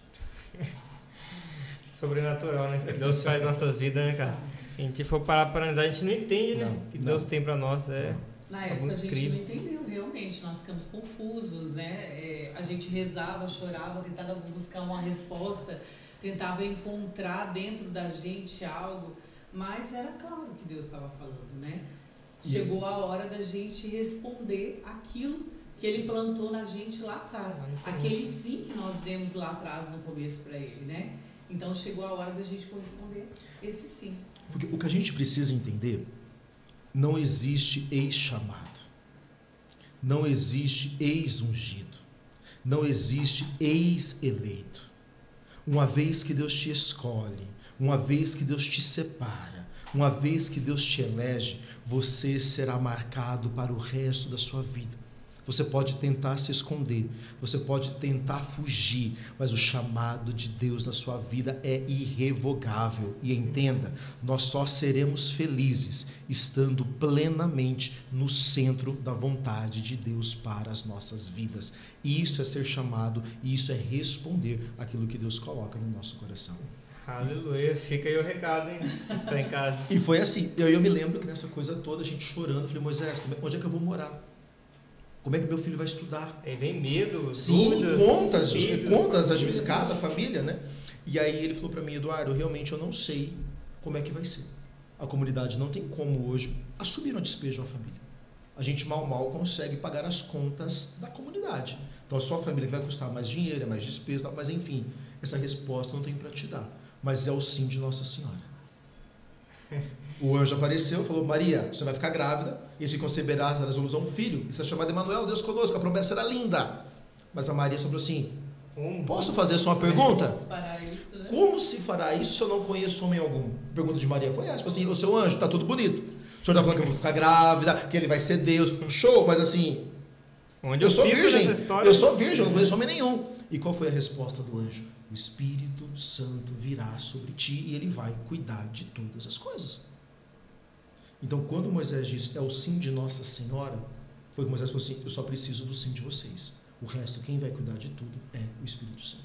Sobrenatural, né? Que Deus faz nossas vidas, né, cara? Se a gente for parar para analisar, a gente não entende, né? O que Deus tem para nós. Na época a gente não entendeu, realmente. Nós ficamos confusos, né? A gente rezava, chorava, tentava buscar uma resposta, tentava encontrar dentro da gente algo, mas era claro que Deus estava falando, né? Chegou a hora da gente responder aquilo que Ele plantou na gente lá atrás. Aquele sim que nós demos lá atrás no começo para Ele, né? Então chegou a hora da gente corresponder esse sim. Porque o que a gente precisa entender, não existe ex-chamado, não existe ex-ungido, não existe ex-eleito. Uma vez que Deus te escolhe, Uma vez que Deus te separa, uma vez que Deus te elege, você será marcado para o resto da sua vida. Você pode tentar se esconder, você pode tentar fugir, mas o chamado de Deus na sua vida é irrevogável. E entenda, nós só seremos felizes estando plenamente no centro da vontade de Deus para as nossas vidas. E isso é ser chamado, e isso é responder aquilo que Deus coloca no nosso coração. Aleluia, fica aí o recado, hein? Tá em casa. E foi assim, eu me lembro que nessa coisa toda, a gente chorando, eu falei, Moisés, onde é que eu vou morar? Como é que meu filho vai estudar? Aí vem medo, sim, dúvidas. contas às vezes, casa, família, né? E aí ele falou para mim, Eduardo, realmente eu não sei como é que vai ser. A comunidade não tem como hoje assumir uma despesa de uma família. A gente mal consegue pagar as contas da comunidade. Então a sua família vai custar mais dinheiro, é mais despesa, mas enfim, essa resposta eu não tenho para te dar. Mas é o sim de Nossa Senhora. O anjo apareceu e falou, Maria, você vai ficar grávida, e se conceberás, elas vão usar um filho, e será chamado Emanuel, Deus conosco, a promessa era linda. Mas a Maria falou assim, posso fazer só uma pergunta? Como se fará isso se eu não conheço homem algum? A pergunta de Maria foi essa, tipo assim, o seu anjo, tá tudo bonito. O senhor tá falando que eu vou ficar grávida, que ele vai ser Deus, show, mas assim, eu sou virgem, eu não conheço homem nenhum. E qual foi a resposta do anjo? O Espírito Santo virá sobre ti e ele vai cuidar de todas as coisas. Então, quando Moisés disse, é o sim de Nossa Senhora, foi que Moisés falou assim, eu só preciso do sim de vocês. O resto, quem vai cuidar de tudo é o Espírito Santo.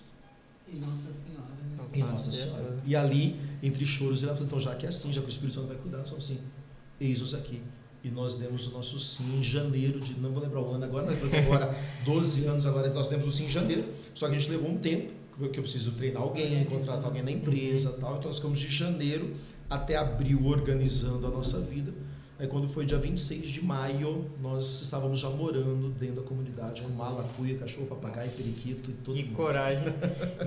E Nossa Senhora. Né? Em Nossa Senhora. E ali, entre choros, ela falou, então já que é assim, já que o Espírito Santo vai cuidar, nós falamos assim, eis-nos aqui. E nós demos o nosso sim em janeiro de, não vou lembrar o ano agora, mas depois agora, 12 anos agora, nós demos o sim em janeiro, só que a gente levou um tempo, que eu preciso treinar alguém, contratar alguém na empresa, tal. Então nós ficamos de janeiro até abril organizando a nossa vida. Aí quando foi dia 26 de maio, nós estávamos já morando dentro da comunidade, com mala, cuia, cachorro, papagaio, periquito e tudo. Que coragem.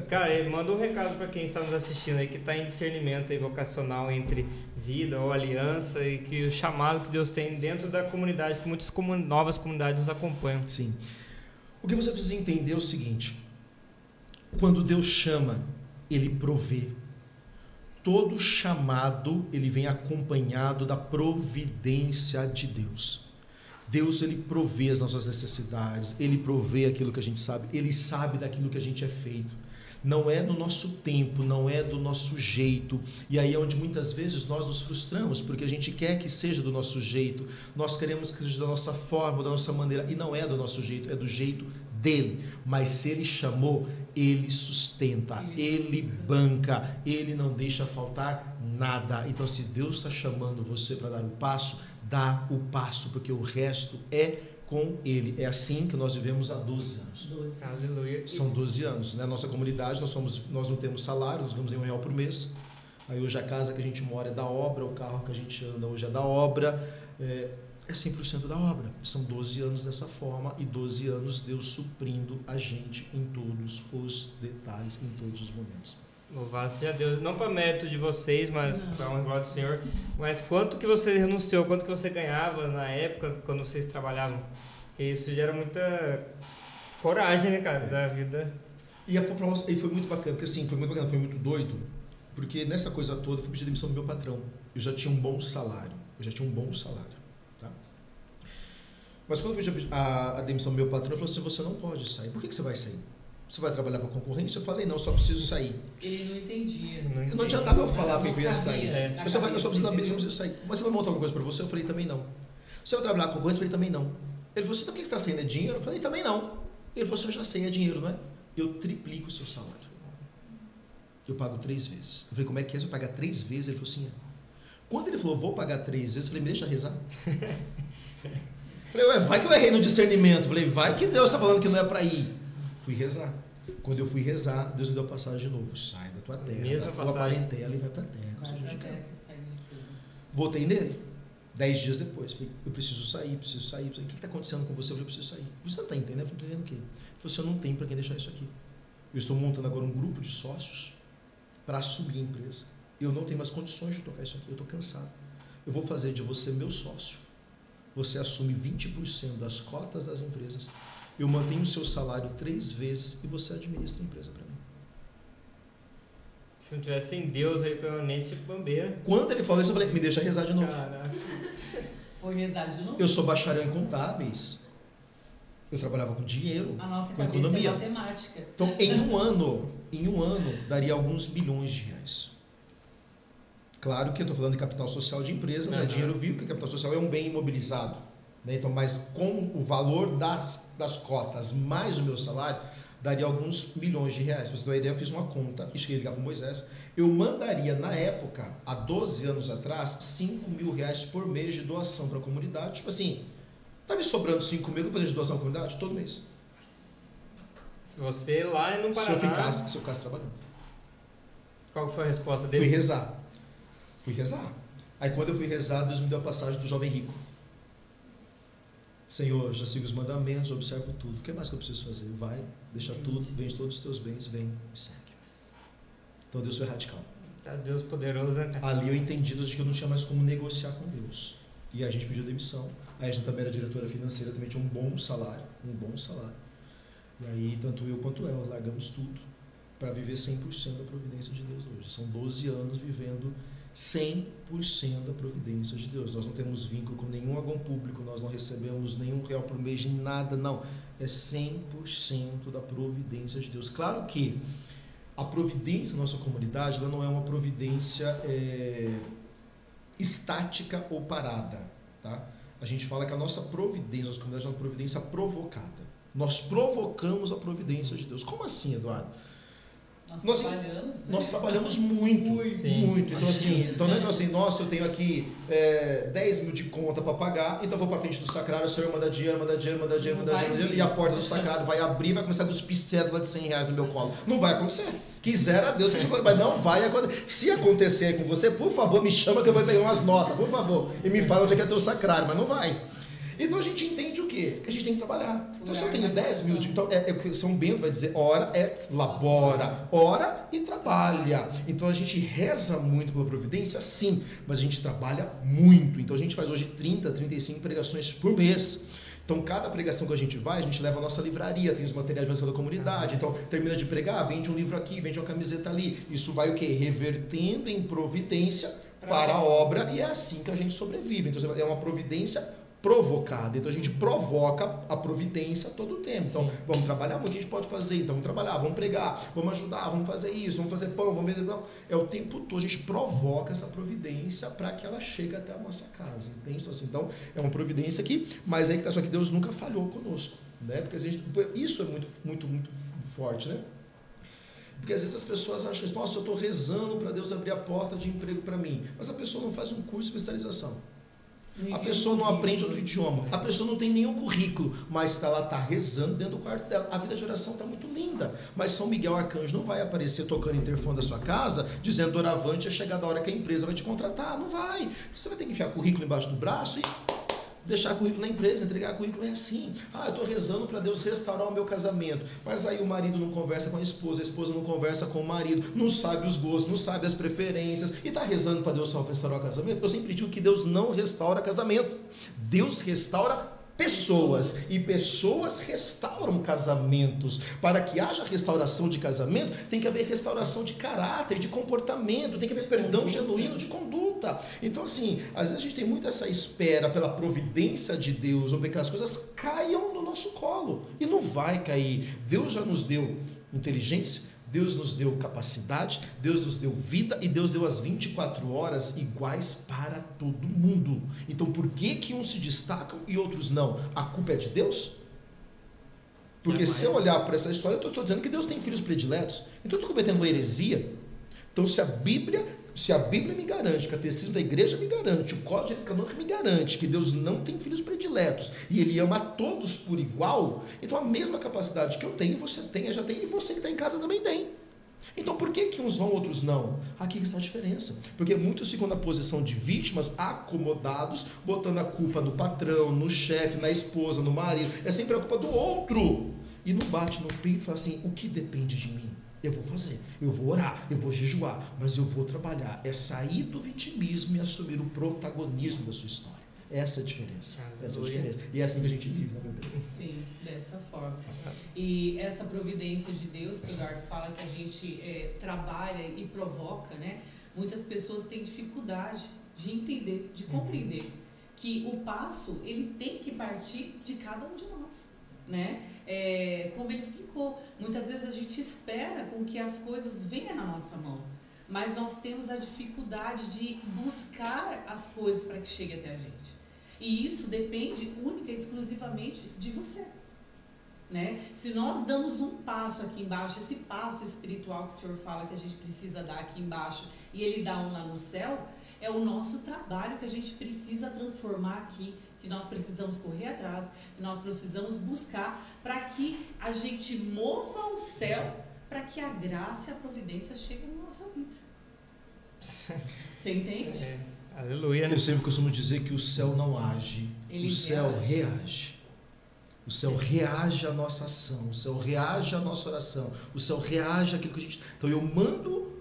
Cara, manda um recado para quem está nos assistindo aí, que está em discernimento aí vocacional entre vida ou aliança, e que o chamado que Deus tem dentro da comunidade, que muitas novas comunidades nos acompanham. Sim. O que você precisa entender é o seguinte, quando Deus chama, Ele provê. Todo chamado, ele vem acompanhado da providência de Deus. Deus, ele provê as nossas necessidades, ele provê aquilo que a gente sabe, ele sabe daquilo que a gente é feito. Não é no nosso tempo, não é do nosso jeito. E aí é onde muitas vezes nós nos frustramos, porque a gente quer que seja do nosso jeito, nós queremos que seja da nossa forma, da nossa maneira, e não é do nosso jeito, é do jeito dele. Mas se ele chamou, ele sustenta, ele banca, ele não deixa faltar nada. Então, se Deus está chamando você para dar o passo, dá o passo, porque o resto é com ele. É assim que nós vivemos há 12 anos. 12. Aleluia. São 12 anos, né? Nossa comunidade, nós não temos salário, nós ganhamos R$1 por mês. Aí hoje a casa que a gente mora é da obra, o carro que a gente anda hoje é da obra. É 100% da obra. São 12 anos dessa forma e 12 anos Deus suprindo a gente em todos os detalhes, em todos os momentos. Louvado seja Deus. Não para mérito de vocês, mas para um glória do Senhor. Mas quanto que você renunciou, quanto que você ganhava na época, quando vocês trabalhavam? Porque isso gera muita coragem, né, cara, da vida. E foi muito bacana, porque assim, foi muito doido, porque nessa coisa toda eu fui pedir demissão do meu patrão. Eu já tinha um bom salário. Tá? Mas quando eu pedi a demissão do meu patrão, ele falou assim, você não pode sair. Por que você vai sair? Você vai trabalhar com a concorrência? Eu falei, não, só preciso sair. Ele não entendia. Não adiantava eu falar porque eu ia sair. Eu só preciso da mesma, eu preciso sair. Mas você vai montar alguma coisa para você? Eu falei, também não. Você vai trabalhar com a concorrência? Eu falei, também não. Ele falou assim, então por que você está saindo? É dinheiro? Eu falei, também não. Ele falou assim, eu já sei, é dinheiro, não é? Eu triplico o seu salário. Eu pago 3 vezes. Eu falei, como é que é? Você vai pagar 3 vezes? Ele falou assim, Quando ele falou, vou pagar 3 vezes, eu falei, me deixa rezar. Falei, vai que eu errei no discernimento. Falei, vai que Deus está falando que não é para ir. Fui rezar. Quando eu fui rezar, Deus me deu a passagem de novo. Sai da tua terra, da tua parentela e vai para a terra. Voltei nele. 10 dias depois. Falei, eu preciso sair. O que está acontecendo com você? Eu falei, eu preciso sair. Você não está entendendo? Eu não estou entendendo o quê? Ele falou assim, eu não tenho para quem deixar isso aqui. Eu estou montando agora um grupo de sócios para assumir a empresa. Eu não tenho mais condições de tocar isso aqui. Eu estou cansado. Eu vou fazer de você meu sócio. Você assume 20% das cotas das empresas. Eu mantenho o seu salário 3 vezes e você administra a empresa para mim. Se não tivesse sem Deus aí, permanente, bambeira. Quando ele falou isso, eu falei, me deixa rezar de novo. Caraca. Foi rezar de novo? Eu sou bacharel em contábeis. Eu trabalhava com dinheiro, A nossa com cabeça economia. é matemática. Então, em um ano, daria alguns bilhões de reais. Claro que eu estou falando de capital social de empresa, não é dinheiro vivo, porque capital social é um bem imobilizado. Né? Então, mas com o valor das cotas mais o meu salário, daria alguns milhões de reais. Pra você ter uma ideia, eu fiz uma conta e cheguei a ligar para o Moisés. Eu mandaria, na época, há 12 anos atrás, 5 mil reais por mês de doação para a comunidade. Tipo assim, tá me sobrando 5 mil para fazer de doação à comunidade? Todo mês. Se você lá e não Paraná... Se eu ficasse trabalhando. Qual foi a resposta dele? Fui rezar. Aí quando eu fui rezar, Deus me deu a passagem do jovem rico. Senhor, já sigo os mandamentos, observo tudo. O que mais que eu preciso fazer? Vai, deixa tudo, vende todos os teus bens, vem e segue. Então Deus foi radical. Tá Deus poderoso, né? Ali eu entendi que eu não tinha mais como negociar com Deus. E aí a gente pediu demissão. Aí a gente também era diretora financeira, também tinha um bom salário. E aí tanto eu quanto ela largamos tudo para viver 100% da providência de Deus hoje. São 12 anos vivendo 100% da providência de Deus. Nós não temos vínculo com nenhum órgão público, nós não recebemos nenhum real por mês de nada, não. É 100% da providência de Deus. Claro que a providência da nossa comunidade, ela não é uma providência estática ou parada, tá? A gente fala que a nossa providência, a nossa comunidade é uma providência provocada. Nós provocamos a providência de Deus. Como assim, Eduardo? Nós trabalhamos muito. Então, assim, não é assim, nossa, eu tenho aqui 10 mil de conta para pagar, então vou para frente do sacrário, o senhor manda dinheiro, e a porta do sacrário vai abrir e vai começar a cuspir cédula de 100 reais no meu colo. Não vai acontecer. Quisera Deus, mas não vai acontecer. Se acontecer com você, por favor, me chama que eu vou pegar umas notas, por favor, e me fala onde é que é teu sacrário, mas não vai. Então a gente entende o quê? Que a gente tem que trabalhar. Então se eu tenho 10 mil, então São Bento vai dizer, ora labora, ora e trabalha. Então a gente reza muito pela providência, sim, mas a gente trabalha muito. Então a gente faz hoje 30, 35 pregações por mês. Então cada pregação que a gente vai, a gente leva a nossa livraria, tem os materiais de avanço da comunidade. Então termina de pregar, vende um livro aqui, vende uma camiseta ali. Isso vai o quê? Revertendo em providência para a obra, e é assim que a gente sobrevive. Então é uma providência provocada. Então a gente provoca a providência todo o tempo. Então vamos trabalhar, o que a gente pode fazer? Então vamos trabalhar, vamos pregar, vamos ajudar, vamos fazer isso, vamos fazer pão, vamos vender pão. É o tempo todo, a gente provoca essa providência para que ela chegue até a nossa casa. Entende? Então é uma providência aqui, mas aí que tá, só que Deus nunca falhou conosco, né? Porque isso é muito forte, né? Porque às vezes as pessoas acham, nossa, eu estou rezando para Deus abrir a porta de emprego para mim, mas a pessoa não faz um curso de especialização. A pessoa não aprende outro idioma, a pessoa não tem nenhum currículo, mas ela está rezando dentro do quarto dela. A vida de oração está muito linda, mas São Miguel Arcanjo não vai aparecer tocando o interfone da sua casa, dizendo, doravante, é chegada a hora que a empresa vai te contratar. Não vai. Você vai ter que enfiar currículo embaixo do braço e deixar currículo na empresa, entregar currículo. É assim. Eu estou rezando para Deus restaurar o meu casamento, mas aí o marido não conversa com a esposa não conversa com o marido, não sabe os gostos, não sabe as preferências, e está rezando para Deus só restaurar o casamento. Eu sempre digo que Deus não restaura casamento, Deus restaura pessoas, e pessoas restauram casamentos. Para que haja restauração de casamento, tem que haver restauração de caráter, de comportamento, tem que haver perdão genuíno de conduta. Então assim, às vezes a gente tem muito essa espera pela providência de Deus, ou para que as coisas caiam no nosso colo, e não vai cair. Deus já nos deu inteligência, Deus nos deu capacidade, Deus nos deu vida, e Deus deu as 24 horas iguais para todo mundo. Então por que uns se destacam e outros não? A culpa é de Deus? Porque se eu olhar para essa história, eu estou dizendo que Deus tem filhos prediletos. Então eu estou cometendo uma heresia. Então se a Bíblia me garante, o catecismo da igreja me garante, o código canônico me garante que Deus não tem filhos prediletos e Ele ama a todos por igual, então a mesma capacidade que eu tenho, você tem, eu já tenho, e você que está em casa também tem. Então por que uns vão, outros não? Aqui está a diferença. Porque muitos ficam na posição de vítimas, acomodados, botando a culpa no patrão, no chefe, na esposa, no marido. É sempre a culpa do outro. E não bate no peito e fala assim, o que depende de mim? Eu vou fazer, eu vou orar, eu vou jejuar, mas eu vou trabalhar. É sair do vitimismo e assumir o protagonismo da sua história. Essa é a diferença. Aleluia. Essa é a diferença. E é assim que a gente vive, né, meu bem? Sim, dessa forma. E essa providência de Deus, que o Eduardo fala que a gente trabalha e provoca, né? Muitas pessoas têm dificuldade de entender, de compreender que o passo, ele tem que partir de cada um de nós, né? Como ele explicou, muitas vezes a gente espera com que as coisas venham na nossa mão, mas nós temos a dificuldade de buscar as coisas para que chegue até a gente. E isso depende única e exclusivamente de você, né? Se nós damos um passo aqui embaixo, esse passo espiritual que o Senhor fala que a gente precisa dar aqui embaixo e Ele dá um lá no céu, é o nosso trabalho que a gente precisa transformar aqui, que nós precisamos correr atrás, que nós precisamos buscar para que a gente mova o céu, para que a graça e a providência cheguem na nossa vida. Você entende? Aleluia. Eu sempre costumo dizer que o céu não age, o céu reage. O céu reage à nossa ação, o céu reage à nossa oração, o céu reage àquilo que a gente... Então eu mando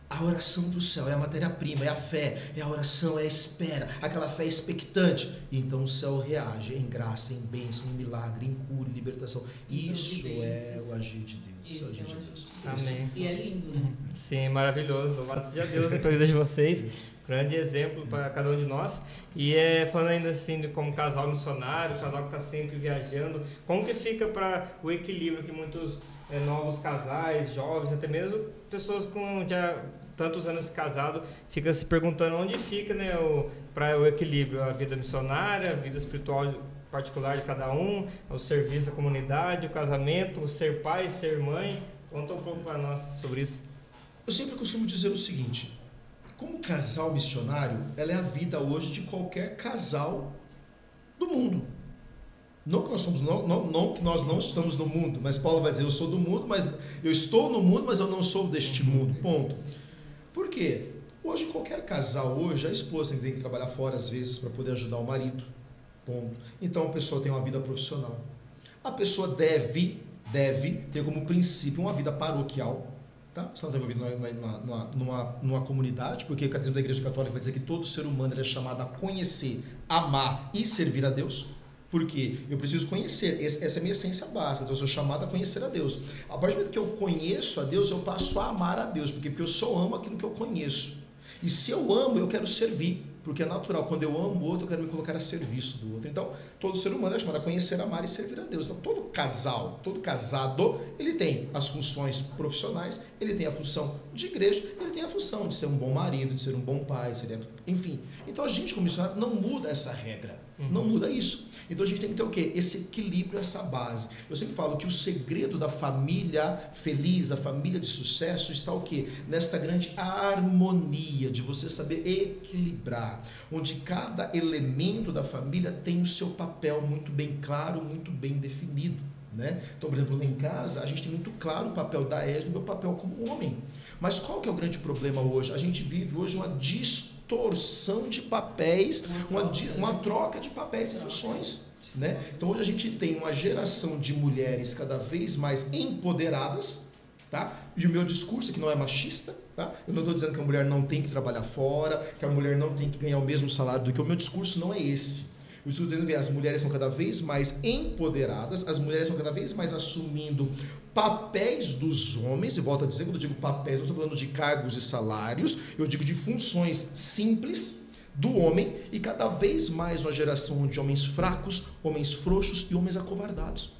a oração do céu, é a matéria-prima, é a fé, é a oração, é a espera, aquela fé expectante. E então o céu reage em graça, em bênção, em milagre, em cura, em libertação. Isso é o agir de Deus. Isso é o agir de Deus. Amém. E é lindo, né? Sim, maravilhoso. Louvado seja Deus pela vida de vocês. Grande exemplo para cada um de nós. E falando ainda assim de como casal missionário, casal que está sempre viajando, como que fica para o equilíbrio que muitos novos casais, jovens, até mesmo pessoas com já tantos anos de casado, fica se perguntando onde fica, né, para o equilíbrio, a vida missionária, a vida espiritual particular de cada um, o serviço à comunidade, o casamento, o ser pai, ser mãe. Conta um pouco para nós sobre isso. Eu sempre costumo dizer o seguinte: como casal missionário, ela é a vida hoje de qualquer casal do mundo. Não que nós somos, não que nós não estamos no mundo, mas Paulo vai dizer, eu sou do mundo, mas eu estou no mundo, mas eu não sou deste mundo. Ponto. Por quê? Hoje qualquer casal, hoje a esposa tem que trabalhar fora às vezes para poder ajudar o marido. Ponto. Então a pessoa tem uma vida profissional. A pessoa deve ter como princípio uma vida paroquial. Tá? Você não está envolvido numa comunidade, porque o catecismo da Igreja Católica vai dizer que todo ser humano é chamado a conhecer, amar e servir a Deus. Porque eu preciso conhecer, essa é a minha essência básica, então eu sou chamado a conhecer a Deus. A partir do momento que eu conheço a Deus, eu passo a amar a Deus, porque eu só amo aquilo que eu conheço. E se eu amo, eu quero servir, porque é natural, quando eu amo o outro, eu quero me colocar a serviço do outro. Então, todo ser humano é chamado a conhecer, amar e servir a Deus. Então, todo casal, todo casado, ele tem as funções profissionais, ele tem a função de igreja, ele tem a função de ser um bom marido, de ser um bom pai, enfim. Então, a gente, como missionário, não muda essa regra, não muda isso. Então a gente tem que ter o quê? Esse equilíbrio, essa base. Eu sempre falo que o segredo da família feliz, da família de sucesso, está o quê? Nesta grande harmonia de você saber equilibrar, onde cada elemento da família tem o seu papel muito bem claro, muito bem definido. Né? Então, por exemplo, lá em casa, a gente tem muito claro o papel da Esme e o meu papel como homem. Mas qual que é o grande problema hoje? A gente vive hoje uma distorção de papéis, uma troca de papéis e funções. Né? Então hoje a gente tem uma geração de mulheres cada vez mais empoderadas, tá? E o meu discurso aqui não é machista, tá? Eu não estou dizendo que a mulher não tem que trabalhar fora, que a mulher não tem que ganhar o mesmo salário do que o meu discurso não é esse. O discurso dizendo que as mulheres são cada vez mais empoderadas, as mulheres são cada vez mais assumindo papéis dos homens, e volto a dizer, quando eu digo papéis, não estou falando de cargos e salários, eu digo de funções simples do homem, e cada vez mais uma geração de homens fracos, homens frouxos e homens acovardados.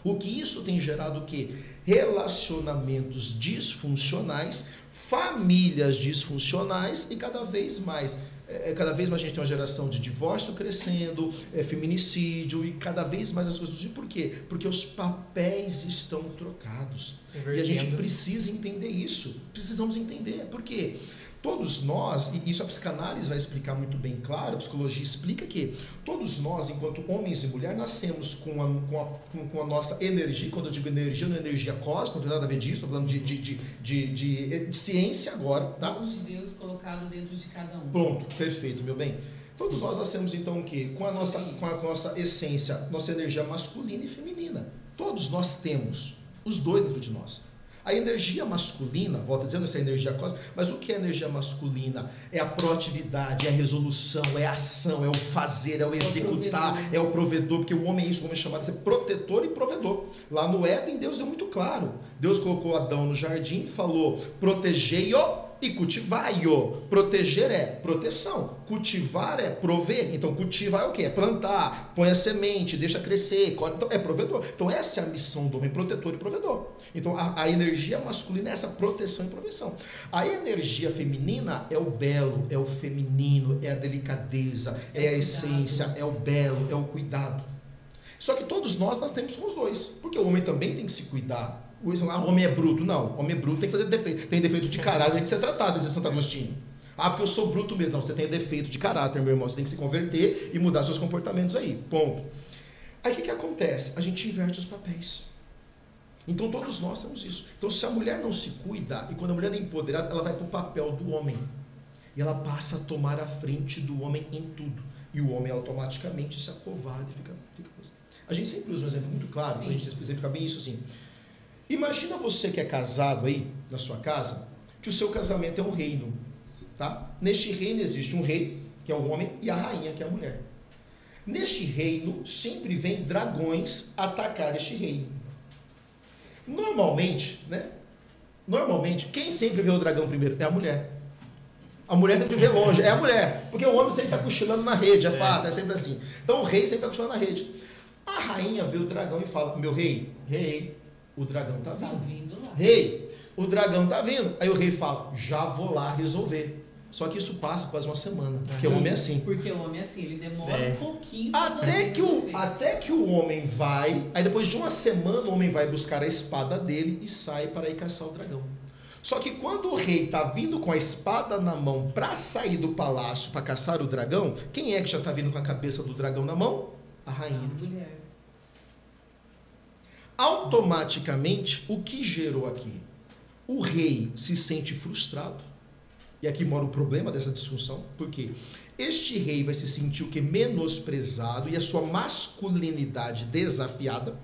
O que isso tem gerado o quê? Relacionamentos disfuncionais, famílias disfuncionais, e cada vez mais a gente tem uma geração de divórcio crescendo, feminicídio, e cada vez mais as coisas do tipo. Por quê? Porque os papéis estão trocados. E a gente precisa entender isso. Precisamos entender. Por quê? Todos nós, e isso a psicanálise vai explicar muito bem claro, a psicologia explica que todos nós, enquanto homens e mulheres, nascemos com a nossa energia. Quando eu digo energia, não é energia cósmica, não tem nada a ver disso, estou falando de ciência agora. Tá? Dons de Deus colocado dentro de cada um. Pronto, perfeito, meu bem. Todos nós nascemos então o quê? Com a nossa essência, nossa energia masculina e feminina. Todos nós temos os dois dentro de nós. A energia masculina, volta dizendo essa energia cósmica, mas o que é energia masculina? É a proatividade, é a resolução, é a ação, é o fazer, é o executar, é o provedor, porque o homem é isso, o homem é chamado de ser protetor e provedor. Lá no Éden, Deus deu muito claro. Deus colocou Adão no jardim e falou, protegei-o e cultivai-o. Proteger é proteção, cultivar é prover. Então cultivar é o quê? É plantar, põe a semente, deixa crescer, então é provedor. Então essa é a missão do homem, protetor e provedor. Então a energia masculina é essa proteção e proteção. A energia feminina é o belo, é o feminino, é a delicadeza, é a essência, é o belo, é o cuidado. Só que todos nós temos com os dois, porque o homem também tem que se cuidar. O homem é bruto, não. O homem é bruto tem que fazer defeito. Tem defeito de caráter, tem que ser tratado, diz Santo Agostinho. Ah, porque eu sou bruto mesmo. Não, você tem defeito de caráter, meu irmão. Você tem que se converter e mudar seus comportamentos aí. Ponto. Aí o que acontece? A gente inverte os papéis. Então todos nós temos isso. Então se a mulher não se cuida, e quando a mulher é empoderada, ela vai para o papel do homem. E ela passa a tomar a frente do homem em tudo. E o homem automaticamente se acovarda e fica... A gente sempre usa um exemplo muito claro, para a gente exemplificar bem isso assim. Imagina você que é casado aí, na sua casa, que o seu casamento é um reino, tá? Neste reino existe um rei, que é o homem, e a rainha, que é a mulher. Neste reino, sempre vem dragões atacar este reino. Normalmente, quem sempre vê o dragão primeiro? É a mulher. A mulher sempre vê longe, é a mulher, porque o homem sempre está cochilando na rede, é fato, é sempre assim. Então o rei sempre está cochilando na rede. A rainha vê o dragão e fala, meu rei, o dragão tá vindo. Rei, o dragão tá vindo. Aí o rei fala, já vou lá resolver. Só que isso passa quase uma semana, porque o homem é assim. Porque o homem é assim, ele demora um pouquinho. Até que o homem vai, aí depois de uma semana o homem vai buscar a espada dele e sai para ir caçar o dragão. Só que quando o rei tá vindo com a espada na mão para sair do palácio para caçar o dragão, quem é que já tá vindo com a cabeça do dragão na mão? A rainha. A mulher. Automaticamente, o que gerou aqui? O rei se sente frustrado. E aqui mora o problema dessa disfunção. Por quê? Este rei vai se sentir o que? Menosprezado e a sua masculinidade desafiada.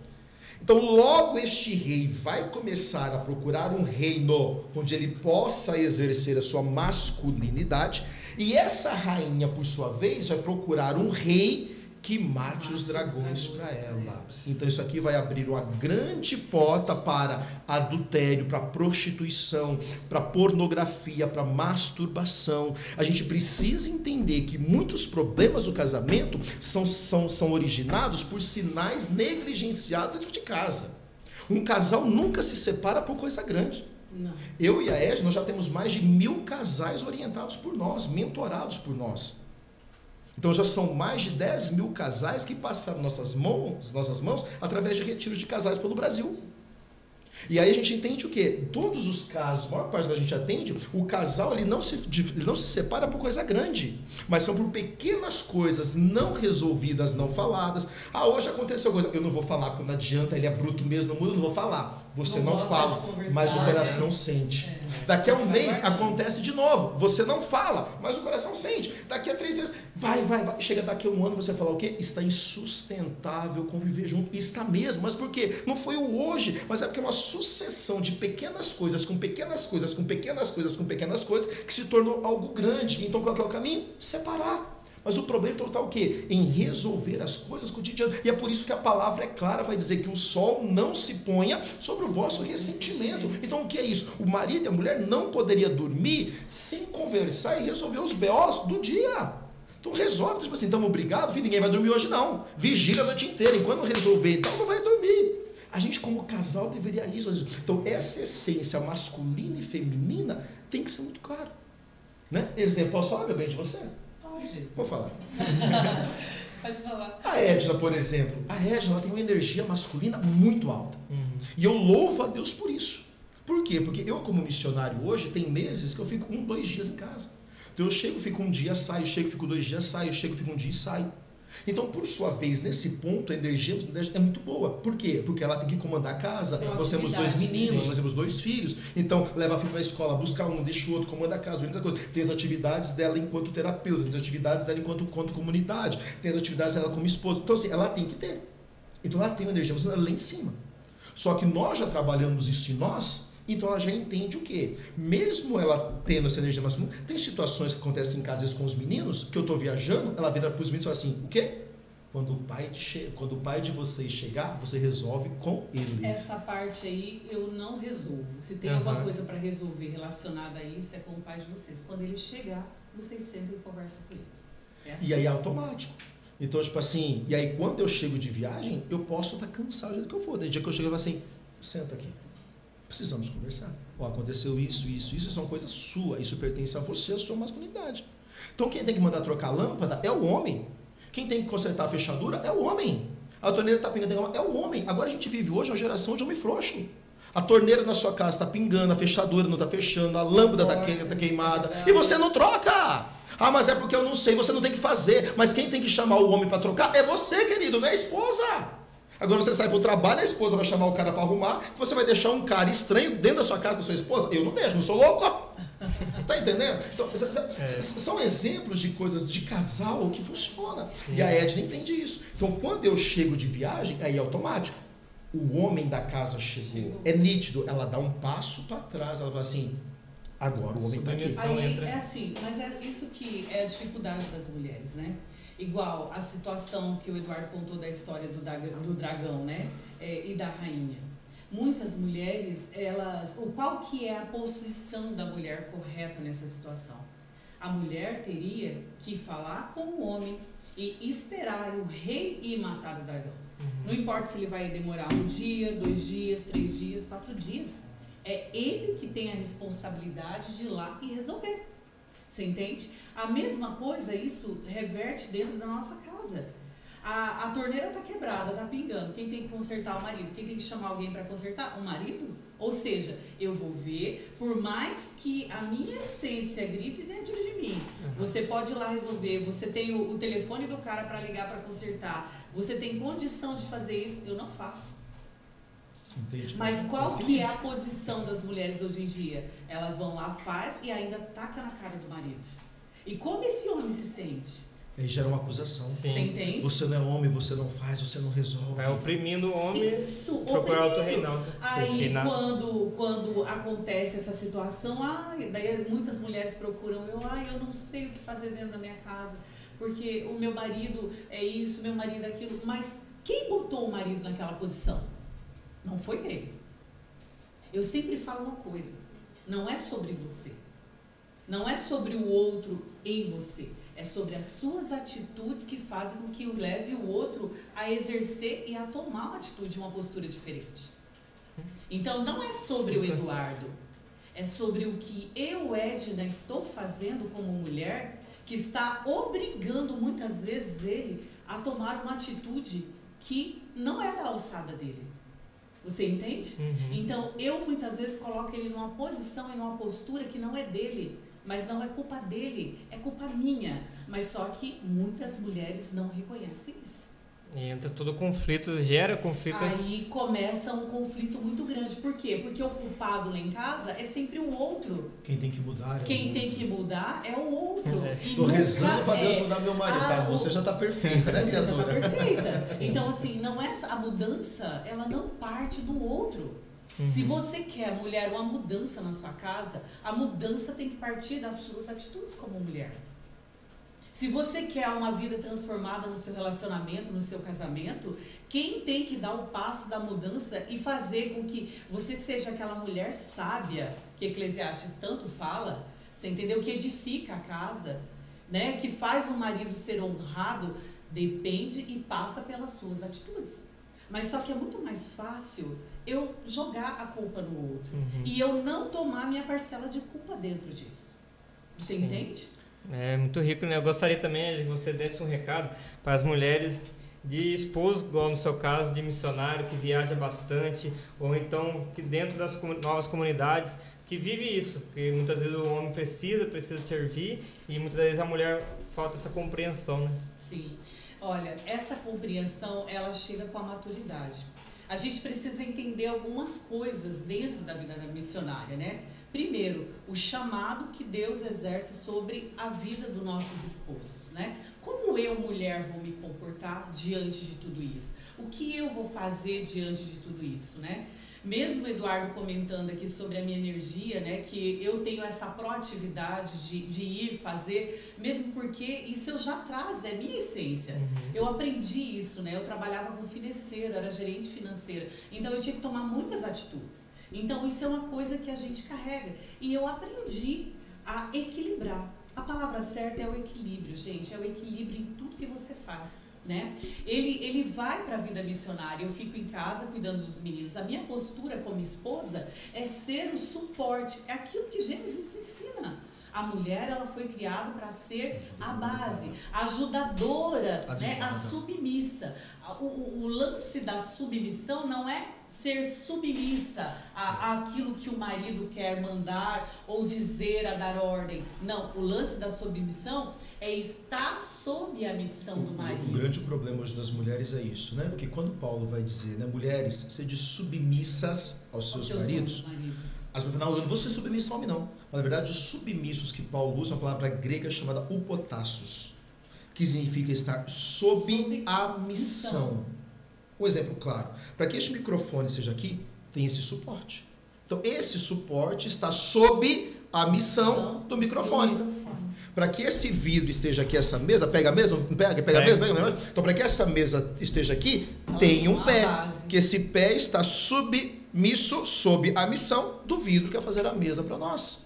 Então, logo este rei vai começar a procurar um reino onde ele possa exercer a sua masculinidade. E essa rainha, por sua vez, vai procurar um rei que mate os dragões para ela. Então isso aqui vai abrir uma grande porta para adultério, para prostituição, para pornografia, para masturbação. A gente precisa entender que muitos problemas do casamento são originados por sinais negligenciados dentro de casa. Um casal nunca se separa por coisa grande. Não. Eu e a Edna, nós já temos mais de 1000 casais orientados por nós, mentorados por nós. Então já são mais de 10.000 casais que passaram nossas mãos através de retiros de casais pelo Brasil. E aí a gente entende o quê? Todos os casos, a maior parte que a gente atende, o casal ele não se separa por coisa grande, mas são por pequenas coisas não resolvidas, não faladas. Ah, hoje aconteceu coisa, eu não vou falar, porque não adianta, ele é bruto mesmo, no mundo, eu não vou falar. Você não fala, mas o coração sente. Daqui a um mês acontece de novo, você não fala, mas o coração sente. Daqui a 3 meses, vai. Chega daqui a um ano, você fala o quê? Está insustentável conviver junto. E está mesmo, mas por quê? Não foi o hoje, mas é porque é uma sucessão de pequenas coisas, com pequenas coisas, com pequenas coisas, com pequenas coisas, que se tornou algo grande. Então qual que é o caminho? Separar. Mas o problema está o quê? Em resolver as coisas cotidianas. E é por isso que a palavra é clara, vai dizer que o sol não se ponha sobre o vosso ressentimento. Então o que é isso? O marido e a mulher não poderiam dormir sem conversar e resolver os B.O.s do dia. Então resolve, tipo assim, estamos brigados, ninguém vai dormir hoje não. Vigília a noite inteira, enquanto não resolver, então não vai dormir. A gente como casal deveria isso. Então essa essência masculina e feminina tem que ser muito clara. Né? Exemplo, posso falar, meu bem, de você? Vou falar. Pode falar. A Edna, por exemplo, ela tem uma energia masculina muito alta. E eu louvo a Deus por isso. Por quê? Porque eu, como missionário hoje, tem meses que eu fico 1, 2 dias em casa. Então eu chego, fico um dia, saio, chego, fico 2 dias, saio, chego, fico um dia e saio. Então, por sua vez, nesse ponto, a energia é muito boa. Por quê? Porque ela tem que comandar a casa. Nós temos 2 meninos, nós temos 2 filhos. Então, leva a filha para a escola, busca um, deixa o outro, comanda a casa, organiza a coisa. Tem as atividades dela enquanto terapeuta, tem as atividades dela enquanto comunidade, tem as atividades dela como esposa. Então, assim, ela tem que ter. Então, ela tem uma energia, mas ela é lá em cima. Só que nós já trabalhamos isso em nós, Então ela já entende o quê? Mesmo ela tendo essa energia masculina, tem situações que acontecem em casa, às vezes, com os meninos, que eu tô viajando, ela vira pros meninos e fala assim, o quê? Quando o pai de vocês chegar, você resolve com ele. Essa parte aí eu não resolvo. Se tem alguma coisa para resolver relacionada a isso, é com o pai de vocês. Quando ele chegar, vocês sentem e conversam com ele. É assim. E aí é automático. Então, tipo assim, e aí quando eu chego de viagem, eu posso estar cansado do jeito que eu for. Desde dia que eu chego, eu falo assim, senta aqui. Precisamos conversar. Ó, aconteceu isso são coisas suas. Isso pertence a você, a sua masculinidade. Então, quem tem que mandar trocar a lâmpada é o homem. Quem tem que consertar a fechadura é o homem. A torneira está pingando, é o homem. Agora a gente vive hoje uma geração de homem frouxo. A torneira na sua casa está pingando, a fechadura não está fechando, a lâmpada está queimada. E você não troca. Ah, mas é porque eu não sei, você não tem que fazer. Mas quem tem que chamar o homem para trocar é você, querido, não é a esposa. Agora você sai para o trabalho, a esposa vai chamar o cara para arrumar, você vai deixar um cara estranho dentro da sua casa, da sua esposa? Eu não deixo, não sou louco. Tá entendendo? Então, são exemplos de coisas de casal que funciona. Sim. E a Edna entende isso. Então, quando eu chego de viagem, aí é automático. O homem da casa chegou. É nítido. Ela dá um passo para trás. Ela fala assim, agora o homem está aqui. Aí é assim, mas é isso que é a dificuldade das mulheres, né? Igual a situação que o Eduardo contou da história do dragão, né? E da rainha. Muitas mulheres, qual que é a posição da mulher correta nessa situação? A mulher teria que falar com o homem e esperar o rei ir matar o dragão. Não importa se ele vai demorar 1 dia, 2 dias, 3 dias, 4 dias. É ele que tem a responsabilidade de ir lá e resolver. Você entende? A mesma coisa, isso reverte dentro da nossa casa. A torneira está quebrada, está pingando. Quem tem que consertar? O marido. Quem tem que chamar alguém para consertar? O marido. Ou seja, eu vou ver, por mais que a minha essência grite dentro de mim, você pode ir lá resolver, você tem o telefone do cara para ligar para consertar, você tem condição de fazer isso, eu não faço. Entendi. Mas qual que é a posição das mulheres hoje em dia? Elas vão lá, faz e ainda taca na cara do marido. E como esse homem se sente? Aí gera uma acusação. Sim. Você entende? Você não é homem, você não faz, você não resolve. Vai oprimindo o homem. Isso, procurar autorreinar. Aí quando acontece essa situação, daí muitas mulheres procuram, eu não sei o que fazer dentro da minha casa, porque o meu marido é isso, meu marido é aquilo. Mas quem botou o marido naquela posição? Não foi ele. Eu sempre falo uma coisa, não é sobre você. Não é sobre o outro em você. É sobre as suas atitudes que fazem com que leve o outro a exercer e a tomar uma atitude, uma postura diferente. Então, não é sobre o Eduardo. É sobre o que eu, Edna, estou fazendo como mulher, que está obrigando muitas vezes ele a tomar uma atitude que não é da alçada dele. Você entende? Então, eu muitas vezes coloco ele numa posição e numa postura que não é dele. Mas não é culpa dele, é culpa minha. Mas só que muitas mulheres não reconhecem isso. E entra todo conflito, gera conflito. Aí começa um conflito muito grande. Por quê? Porque o culpado lá em casa é sempre o outro. Quem tem que mudar é Quem tem que mudar é o outro. Estou rezando para Deus mudar meu marido, tá? Você já está perfeita, né, criatura? Você já está perfeita. Então, assim, não é a mudança, ela não parte do outro. Se você quer, mulher, uma mudança na sua casa, a mudança tem que partir das suas atitudes como mulher. Se você quer uma vida transformada no seu relacionamento, no seu casamento, quem tem que dar o passo da mudança e fazer com que você seja aquela mulher sábia, que Eclesiastes tanto fala, você entendeu? Que edifica a casa, né? Que faz o marido ser honrado, depende e passa pelas suas atitudes. Mas só que é muito mais fácil eu jogar a culpa no outro. E eu não tomar minha parcela de culpa dentro disso. Você entende? É muito rico, né? Eu gostaria também de que você desse um recado para as mulheres de esposo, igual no seu caso, de missionário que viaja bastante, ou então que dentro das novas comunidades que vive isso, porque muitas vezes o homem precisa servir e muitas vezes a mulher falta essa compreensão, né? Sim. Olha, essa compreensão, ela chega com a maturidade. A gente precisa entender algumas coisas dentro da vida missionária, né? Primeiro, o chamado que Deus exerce sobre a vida dos nossos esposos, né? Como eu, mulher, vou me comportar diante de tudo isso? O que eu vou fazer diante de tudo isso, né? Mesmo o Eduardo comentando aqui sobre a minha energia, né, que eu tenho essa proatividade de ir fazer, mesmo porque isso eu já trago, é minha essência. Eu aprendi isso, né? Eu trabalhava com financeiro, era gerente financeira, então eu tinha que tomar muitas atitudes. Então isso é uma coisa que a gente carrega. E eu aprendi a equilibrar. A palavra certa é o equilíbrio, gente. É o equilíbrio em tudo que você faz, né? Ele vai para a vida missionária. Eu fico em casa cuidando dos meninos. A minha postura como esposa é ser o suporte. É aquilo que Gênesis ensina. A mulher, ela foi criada para ser a base, a ajudadora, né? A submissa. O lance da submissão não é ser submissa àquilo que o marido quer mandar ou dizer, a dar ordem. Não, o lance da submissão é estar sob a missão do marido. O grande problema hoje das mulheres é isso, né? Porque quando Paulo vai dizer, né, mulheres, sede submissas aos seus maridos, as pessoas falam, não, eu não vou ser submissa ao homem, não. Mas, na verdade, os submissos que Paulo usa é uma palavra grega chamada upotassos, que significa estar sob a missão. Um exemplo claro. Para que este microfone seja aqui, tem esse suporte. Então, esse suporte está sob a missão do microfone. Para que esse vidro esteja aqui, essa mesa, pega a mesa, não pega, pega a mesa, pega a mesa. Então, para que essa mesa esteja aqui, tem um pé. Que esse pé está submisso sob a missão do vidro que é fazer a mesa para nós.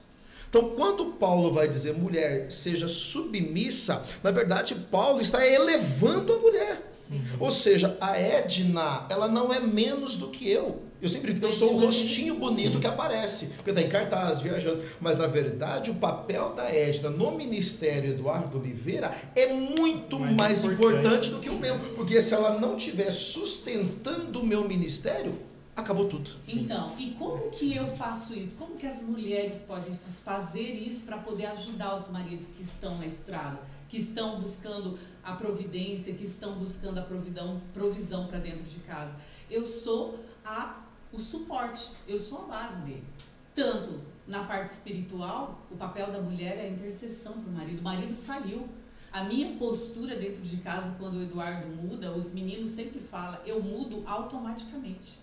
Então, quando Paulo vai dizer mulher seja submissa, na verdade, Paulo está elevando a mulher. Sim. Ou seja, a Edna, ela não é menos do que eu. Eu sou o rostinho bonito que aparece, porque está em cartaz, viajando. Mas, na verdade, o papel da Edna no Ministério Eduardo Oliveira é muito mais importante do que o meu. Porque se ela não estiver sustentando o meu ministério, acabou tudo. Então, e como que eu faço isso? Como que as mulheres podem fazer isso para poder ajudar os maridos que estão na estrada, que estão buscando a providência, que estão buscando a provisão para dentro de casa? Eu sou o suporte, eu sou a base dele. Tanto na parte espiritual, o papel da mulher é a intercessão para o marido. O marido saiu. A minha postura dentro de casa, quando o Eduardo muda, os meninos sempre falam, eu mudo automaticamente.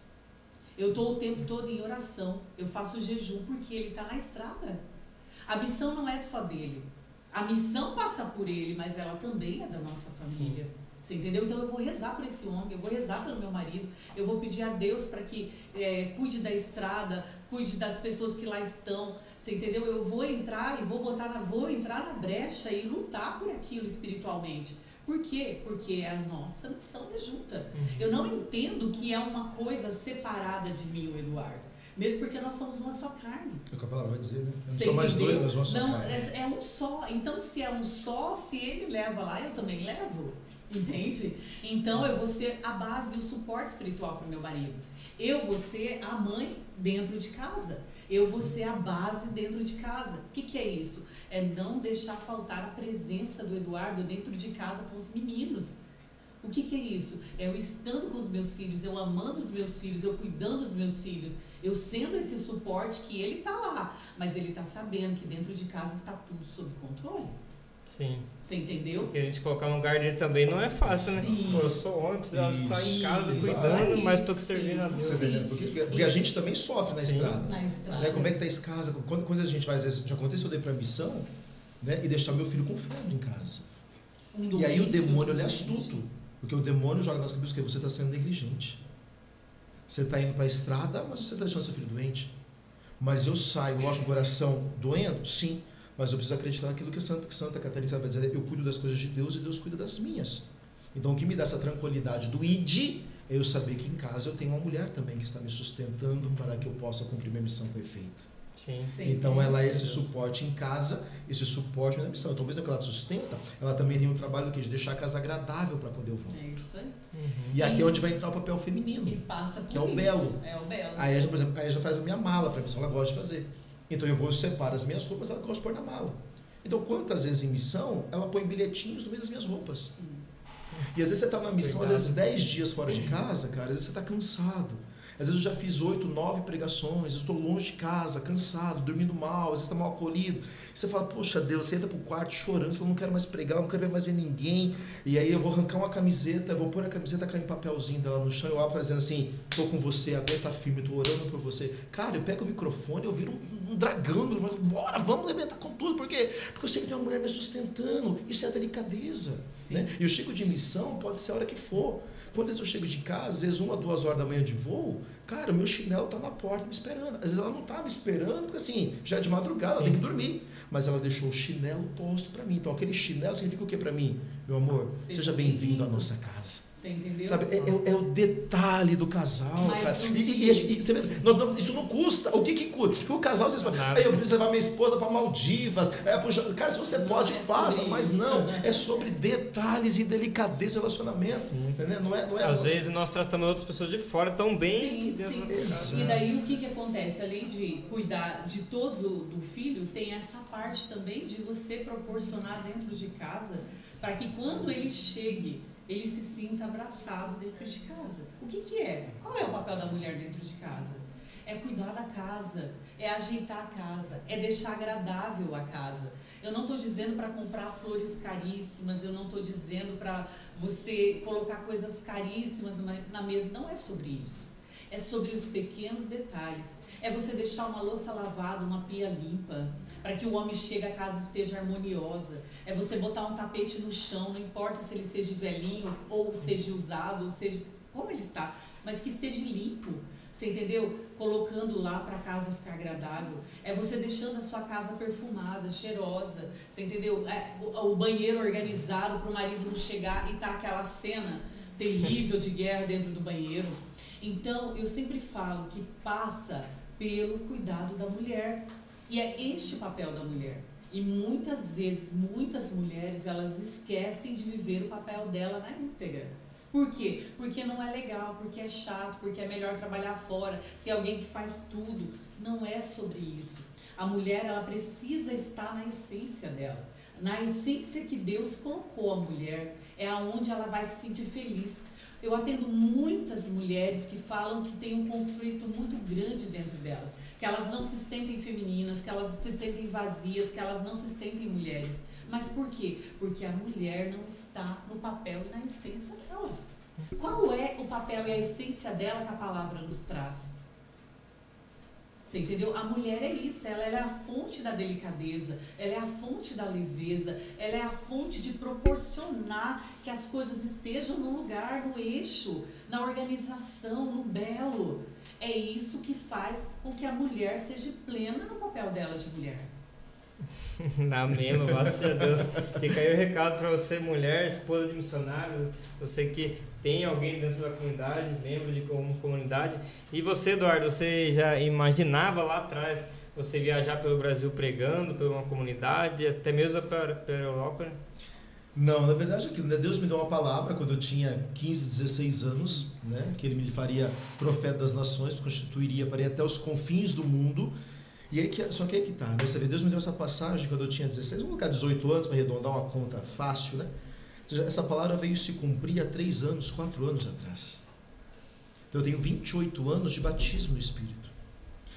Eu estou o tempo todo em oração, eu faço jejum, porque ele está na estrada. A missão não é só dele. A missão passa por ele, mas ela também é da nossa família. Sim. Você entendeu? Então eu vou rezar por esse homem, eu vou rezar pelo meu marido, eu vou pedir a Deus para que cuide da estrada, cuide das pessoas que lá estão. Você entendeu? Eu vou entrar e vou entrar na brecha e lutar por aquilo espiritualmente. Por quê? Porque a nossa missão é junta. Eu não entendo que é uma coisa separada de mim, o Eduardo. Mesmo porque nós somos uma só carne. É o que a palavra vai dizer, né? Não são mais dois, mas uma só carne. Não, é um só. Então, se é um só, se ele leva lá, eu também levo. Entende? Então, eu vou ser a base e o suporte espiritual para o meu marido. Eu vou ser a mãe dentro de casa. Eu vou ser a base dentro de casa. O que é isso? É não deixar faltar a presença do Eduardo dentro de casa com os meninos. O que é isso? É eu estando com os meus filhos, eu amando os meus filhos, eu cuidando dos meus filhos, eu sendo esse suporte que ele está lá, mas ele está sabendo que dentro de casa está tudo sob controle. Sim. Você entendeu? Porque a gente colocar no lugar dele também não é fácil, né? Sim. Pô, eu sou homem, precisava estar em casa cuidando, mas estou servindo a Deus. Porque a gente também sofre na estrada. Na estrada. Né? Como é que está essa casa? Quando a gente vai, às vezes, já aconteceu de ir para a missão, né? E deixar meu filho com febre em casa. E aí o demônio, ele é astuto. Porque o demônio joga nas cabeças que você está sendo negligente. Você está indo para a estrada, mas você está deixando seu filho doente. Mas eu saio, lógico, o coração doendo? Sim. Mas eu preciso acreditar naquilo que Santa Catarina vai dizer. Eu cuido das coisas de Deus e Deus cuida das minhas. Então o que me dá essa tranquilidade do id é eu saber que em casa eu tenho uma mulher também que está me sustentando para que eu possa cumprir minha missão com efeito. Sim. Então ela é esse suporte em casa, esse suporte na missão. Então mesmo que ela te sustenta, ela também tem um trabalho de deixar a casa agradável para quando eu vou. É isso aí. E aqui é onde vai entrar o papel feminino. E passa por que é o belo. É o belo. Aí, por exemplo, ela já faz a minha mala para a missão, ela gosta de fazer. Então eu separo as minhas roupas, ela gosta de pôr na mala. Então quantas vezes em missão, ela põe bilhetinhos no meio das minhas roupas. Sim. E às vezes você está na missão, às vezes 10 dias fora de casa, cara, às vezes você está cansado. Às vezes eu já fiz 8, 9 pregações, eu estou longe de casa, cansado, dormindo mal, às vezes está mal acolhido. Você fala, poxa Deus, você entra pro quarto chorando, você fala, não quero mais pregar, não quero mais ver ninguém. E aí eu vou arrancar uma camiseta, eu vou pôr a camiseta, cair um papelzinho dela no chão, eu abro fazendo assim, estou com você, aguenta firme, estou orando por você. Cara, eu pego o microfone, eu viro um dragão, eu falo, bora, vamos levantar com tudo, por quê? Porque eu sei que tem uma mulher me sustentando, isso é delicadeza. Né? E eu chego de missão, pode ser a hora que for. Quantas vezes eu chego de casa, às vezes 1 a 2 horas da manhã de voo, cara, o meu chinelo está na porta me esperando. Às vezes ela não está me esperando, porque assim, já é de madrugada, ela tem que dormir. Mas ela deixou o chinelo posto para mim. Então aquele chinelo significa o que para mim? Meu amor, seja bem-vindo à nossa casa. Você entendeu? Sabe, é o detalhe do casal, cara. E você vê, isso não custa. O que custa? O casal, vocês falam, eu preciso levar minha esposa para Maldivas. Cara, se você pode, faça, mas isso, não. É sobre detalhes e delicadeza do relacionamento. Entendeu? Não é às vezes nós tratamos outras pessoas de fora tão bem. Sim. E daí o que acontece? Além de cuidar de todo do filho, tem essa parte também de você proporcionar dentro de casa para que quando ele chegue, ele se sinta abraçado dentro de casa. O que é? Qual é o papel da mulher dentro de casa? É cuidar da casa, é ajeitar a casa, é deixar agradável a casa. Eu não estou dizendo para comprar flores caríssimas, eu não estou dizendo para você colocar coisas caríssimas na mesa. Não é sobre isso. É sobre os pequenos detalhes. É você deixar uma louça lavada, uma pia limpa, para que o homem chegue, a casa esteja harmoniosa. É você botar um tapete no chão, não importa se ele seja velhinho, ou seja usado, ou seja como ele está, mas que esteja limpo. Você entendeu? Colocando lá para a casa ficar agradável. É você deixando a sua casa perfumada, cheirosa. Você entendeu? O banheiro organizado para o marido não chegar e tá aquela cena terrível de guerra dentro do banheiro. Então, eu sempre falo que passa pelo cuidado da mulher. E é este o papel da mulher. E muitas vezes, muitas mulheres, elas esquecem de viver o papel dela na íntegra. Por quê? Porque não é legal, porque é chato, porque é melhor trabalhar fora, tem alguém que faz tudo. Não é sobre isso. A mulher, ela precisa estar na essência dela. Na essência que Deus colocou a mulher, é aonde ela vai se sentir feliz. Eu atendo muitas mulheres que falam que tem um conflito muito grande dentro delas, que elas não se sentem femininas, que elas se sentem vazias, que elas não se sentem mulheres. Mas por quê? Porque a mulher não está no papel e na essência dela. Qual é o papel e a essência dela que a palavra nos traz? Você entendeu? A mulher é isso, ela é a fonte da delicadeza, ela é a fonte da leveza, ela é a fonte de proporcionar que as coisas estejam no lugar, no eixo, na organização, no belo. É isso que faz com que a mulher seja plena no papel dela de mulher. Amém, louvado seja Deus. Fica aí o recado para você, mulher, esposa de missionário, você que tem alguém dentro da comunidade, membro de uma comunidade. E você, Eduardo, você já imaginava lá atrás você viajar pelo Brasil pregando, por uma comunidade, até mesmo para a Europa? Não, na verdade é aquilo, né? Deus me deu uma palavra quando eu tinha 15, 16 anos, né? Que Ele me faria profeta das nações, constituiria para ir até os confins do mundo. E aí, só que aí que tá, né? Você vê, Deus me deu essa passagem quando eu tinha 16, vamos colocar 18 anos para arredondar uma conta fácil, né? Essa palavra veio se cumprir há 3 anos, 4 anos atrás. Então eu tenho 28 anos de batismo no Espírito.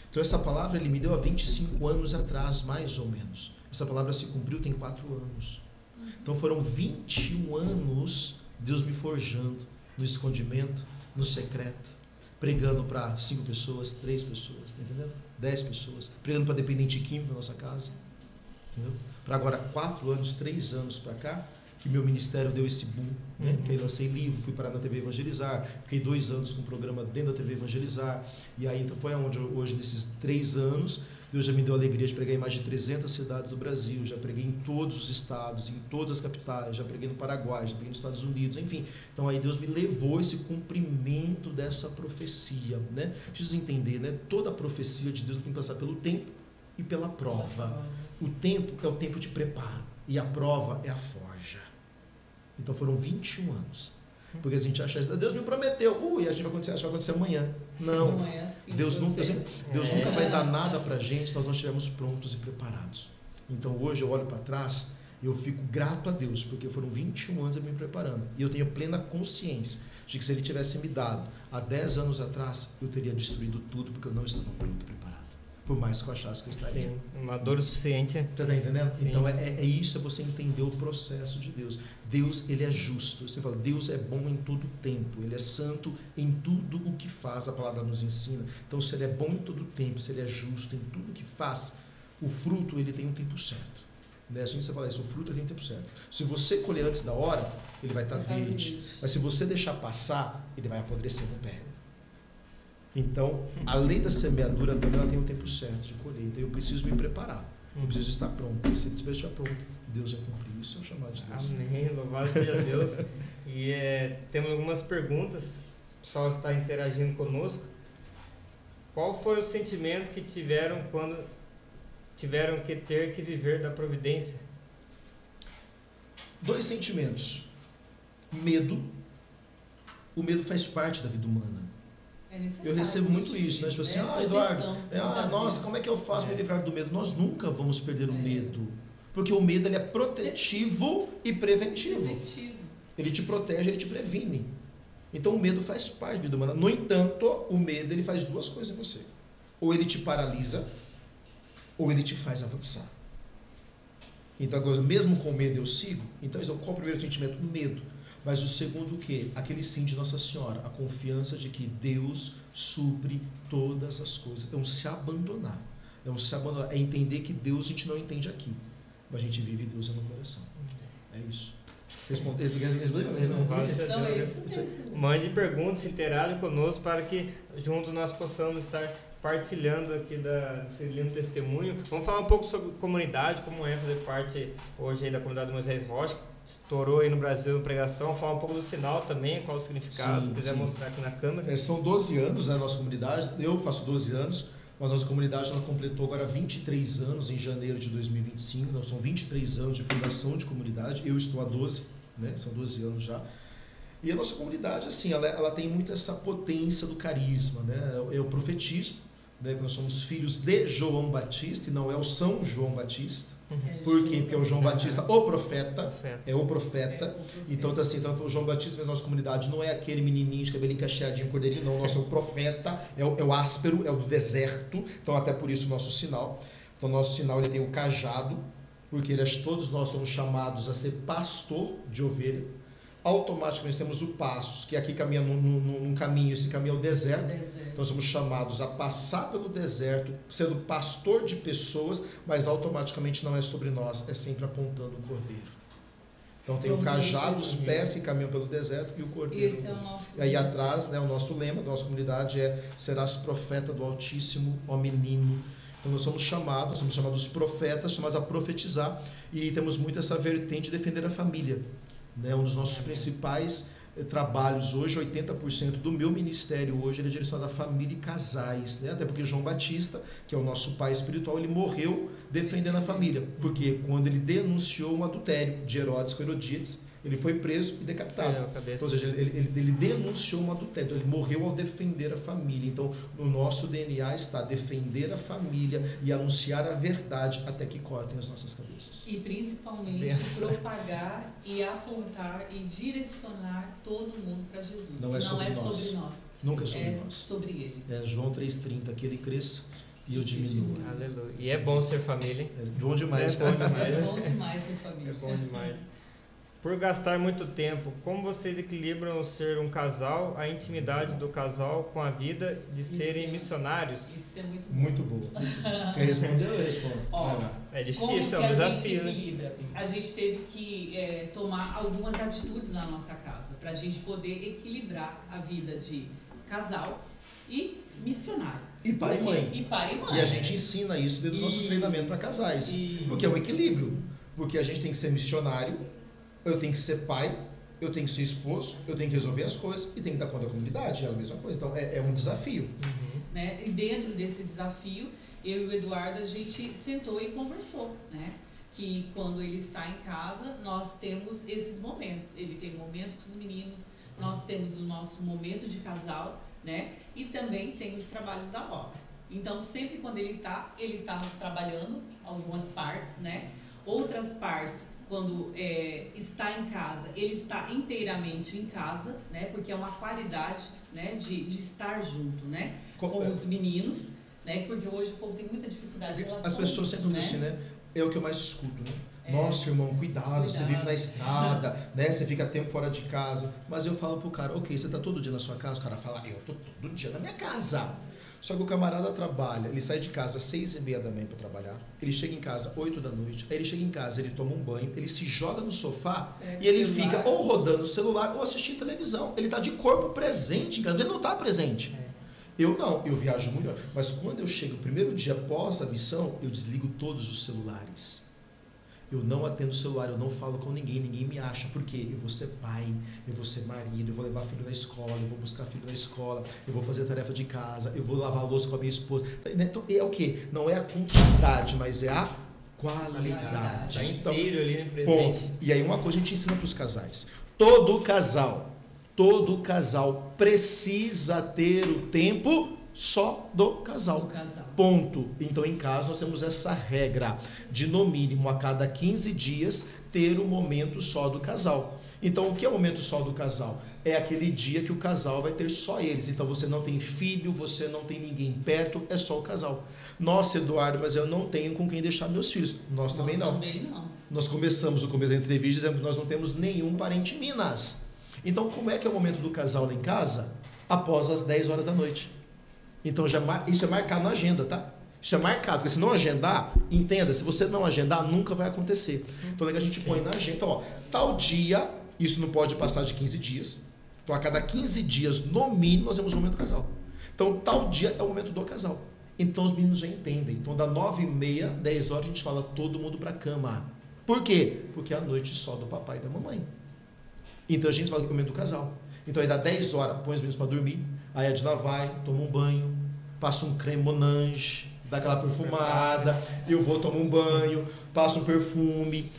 Então essa palavra Ele me deu há 25 anos atrás, mais ou menos. Essa palavra se cumpriu tem 4 anos. Então foram 21 anos Deus me forjando no escondimento, no secreto, pregando para 5 pessoas, 3 pessoas, tá entendendo? 10 pessoas, pregando para dependente químico na nossa casa, entendeu? Para agora 4 anos, 3 anos para cá, que meu ministério deu esse boom, né? Que aí lancei livro, fui parar na TV Evangelizar, fiquei 2 anos com um programa dentro da TV Evangelizar, e aí então foi onde hoje, nesses 3 anos, Deus já me deu a alegria de pregar em mais de 300 cidades do Brasil, já preguei em todos os estados, em todas as capitais, já preguei no Paraguai, já preguei nos Estados Unidos, enfim. Então aí Deus me levou esse cumprimento dessa profecia, né? Precisa entender, né? Toda a profecia de Deus tem que passar pelo tempo e pela prova. O tempo é o tempo de preparo e a prova é a forja. Então foram 21 anos. Porque a gente acha, Deus me prometeu, e a gente vai acontecer, acho que vai acontecer amanhã. Não, é assim, Deus nunca vai dar nada pra gente se nós não estivermos prontos e preparados. Então hoje eu olho para trás e eu fico grato a Deus, porque foram 21 anos eu me preparando. E eu tenho plena consciência de que se ele tivesse me dado há 10 anos atrás, eu teria destruído tudo porque eu não estava pronto, preparado. Por mais que eu achasse que eu estaria. Sim, maduro o suficiente. Você está entendendo? Sim. Então é isso, é você entender o processo de Deus. Deus, ele é justo. Você fala, Deus é bom em todo tempo. Ele é santo em tudo o que faz, a palavra nos ensina. Então, se ele é bom em todo tempo, se ele é justo em tudo o que faz, o fruto, ele tem um tempo certo. Né? Assim você fala isso, o fruto tem um tempo certo. Se você colher antes da hora, ele vai estar verde. Mas se você deixar passar, ele vai apodrecer no pé. Então, a lei da semeadura também ela tem um tempo certo de colher. Então, eu preciso me preparar. Eu preciso estar pronto. E se ele estiver pronto, Deus vai cumprir. Isso é o chamado de Deus. Amém. Louvado seja Deus. E temos algumas perguntas. O pessoal está interagindo conosco. Qual foi o sentimento que tiveram quando tiveram que ter que viver da providência? 2 sentimentos. Medo. O medo faz parte da vida humana. Eu recebo muito isso, né? Tipo assim, Eduardo, nossa, como é que eu faço para me livrar do medo? Nós nunca vamos perder o medo. Porque o medo ele é protetivo e preventivo. Ele te protege, ele te previne. Então o medo faz parte da vida humana. No entanto, o medo ele faz 2 coisas em você. Ou ele te paralisa, ou ele te faz avançar. Então agora, mesmo com medo eu sigo. Então qual é o primeiro sentimento? Medo. Mas o segundo o quê? Aquele sim de Nossa Senhora, a confiança de que Deus supre todas as coisas. É um se abandonar. É entender que Deus a gente não entende aqui, mas a gente vive Deus no coração. É isso. Mande perguntas, interaja conosco para que juntos nós possamos estar partilhando aqui desse lindo testemunho. Vamos falar um pouco sobre comunidade, como é fazer parte hoje aí da comunidade do Moisés Rocha, que estourou aí no Brasil em pregação. Falar um pouco do sinal também, qual o significado, se quiser mostrar aqui na câmera. São 12 anos, né, a nossa comunidade, eu faço 12 anos, mas a nossa comunidade ela completou agora 23 anos em janeiro de 2025, então são 23 anos de fundação de comunidade, eu estou há 12, né, são 12 anos já. E a nossa comunidade, assim, ela tem muito essa potência do carisma, né, é o profetismo, né, nós somos filhos de João Batista e não é o São João Batista. Por quê? Porque é o João Batista, o profeta, é o profeta. Então, assim, o João Batista na nossa comunidade não é aquele menininho de cabelinho cacheadinho, cordeirinho, não. O nosso é o profeta, é o áspero, é o do deserto. Então, até por isso o nosso sinal. Então, o nosso sinal ele tem o cajado, porque todos nós somos chamados a ser pastor de ovelha. Automaticamente temos o Passos, que aqui caminha num caminho, esse caminho é o deserto. Então somos chamados a passar pelo deserto, sendo pastor de pessoas, mas automaticamente não é sobre nós, é sempre apontando o cordeiro. Então tem o cajado, os pés que caminham pelo deserto e o cordeiro. Esse é o nosso. E aí atrás, né, o nosso lema da nossa comunidade é: serás profeta do Altíssimo, ó menino. Então nós somos chamados profetas, chamados a profetizar, e temos muito essa vertente de defender a família. Né, um dos nossos principais trabalhos hoje, 80% do meu ministério hoje ele é direcionado à família e casais, né? Até porque João Batista, que é o nosso pai espiritual, ele morreu defendendo a família, porque quando ele denunciou um adultério de Herodes com Herodíades, ele foi preso e decapitado. Ou seja, ele denunciou um adultério, então ele morreu ao defender a família. Então, no nosso DNA está defender a família e anunciar a verdade até que cortem as nossas cabeças. E principalmente propagar e apontar e direcionar todo mundo para Jesus. Não é sobre nós. Nunca é sobre nós. Sobre Ele. João 3,30, que Ele cresça e eu diminua. Aleluia. E é bom ser família, hein? É bom demais. É bom demais ser família. É bom demais. Por gastar muito tempo, como vocês equilibram o ser um casal, a intimidade do casal com a vida de serem missionários? Isso é muito bom. Muito bom. Quer responder ou eu respondo? É difícil, é um desafio, né? A gente teve que tomar algumas atitudes na nossa casa para a gente poder equilibrar a vida de casal e missionário. E pai e mãe. E pai e mãe. E a gente ensina isso dentro do nosso treinamento para casais. Porque é um equilíbrio. Porque a gente tem que ser missionário, eu tenho que ser pai, eu tenho que ser esposo, eu tenho que resolver as coisas e tenho que dar conta da comunidade, é a mesma coisa. Então é um desafio. Né? E dentro desse desafio, eu e o Eduardo, a gente sentou e conversou, né? Que quando ele está em casa, nós temos esses momentos. Ele tem momentos com os meninos, nós temos o nosso momento de casal, né? E também tem os trabalhos da obra. Então, sempre quando ele tá trabalhando algumas partes, né? Outras partes, quando está em casa, ele está inteiramente em casa, né? Porque é uma qualidade, né? de estar junto, né? Com os meninos, né? Porque hoje o povo tem muita dificuldade em relação As pessoas sempre dizem assim, né? É o que eu mais escuto, né? Nossa, irmão, cuidado, você vive na estrada, né? Você fica tempo fora de casa. Mas eu falo pro cara, ok, você tá todo dia na sua casa? O cara fala, eu tô todo dia na minha casa. Só que o camarada trabalha, ele sai de casa às 6:30 da manhã para trabalhar, ele chega em casa 8 da noite, aí ele chega em casa, ele toma um banho, ele se joga no sofá e ele fica ou rodando o celular ou assistindo televisão. Ele tá de corpo presente em casa, ele não tá presente. Eu não, eu viajo muito, mas quando eu chego o primeiro dia após a missão, eu desligo todos os celulares. Eu não atendo o celular, eu não falo com ninguém, ninguém me acha. Por quê? Eu vou ser pai, eu vou ser marido, eu vou levar filho na escola, eu vou buscar filho na escola, eu vou fazer tarefa de casa, eu vou lavar a louça com a minha esposa. Então, é o quê? Não é a quantidade, mas é a qualidade. Então, bom, e aí uma coisa a gente ensina para os casais. Todo casal precisa ter o tempo só do casal. Ponto. Então, em casa, nós temos essa regra de, no mínimo, a cada 15 dias, ter um momento só do casal. Então, o que é o momento só do casal? É aquele dia que o casal vai ter só eles. Então, você não tem filho, você não tem ninguém perto, é só o casal. Nossa, Eduardo, mas eu não tenho com quem deixar meus filhos. Nós também não. Nós começamos o começo da entrevista dizendo que nós não temos nenhum parente em Minas. Então, como é que é o momento do casal lá em casa? Após as 10 horas da noite. Então, isso é marcado na agenda, tá? Isso é marcado, porque se não agendar, entenda, se você não agendar, nunca vai acontecer. Então, é que a gente põe na agenda. Então, ó, tal dia, isso não pode passar de 15 dias. Então, a cada 15 dias, no mínimo, nós temos um momento do casal. Então, tal dia é o momento do casal. Então, os meninos já entendem. Então, da 9:30, 10 horas, a gente fala todo mundo pra cama. Por quê? Porque é a noite só do papai e da mamãe. Então, a gente fala que é o momento do casal. Então, aí dá 10 horas, põe os meninos para dormir. Aí a Edna vai, toma um banho, passa um creme Monange, dá aquela perfumada, eu vou tomar um banho, passo um perfume,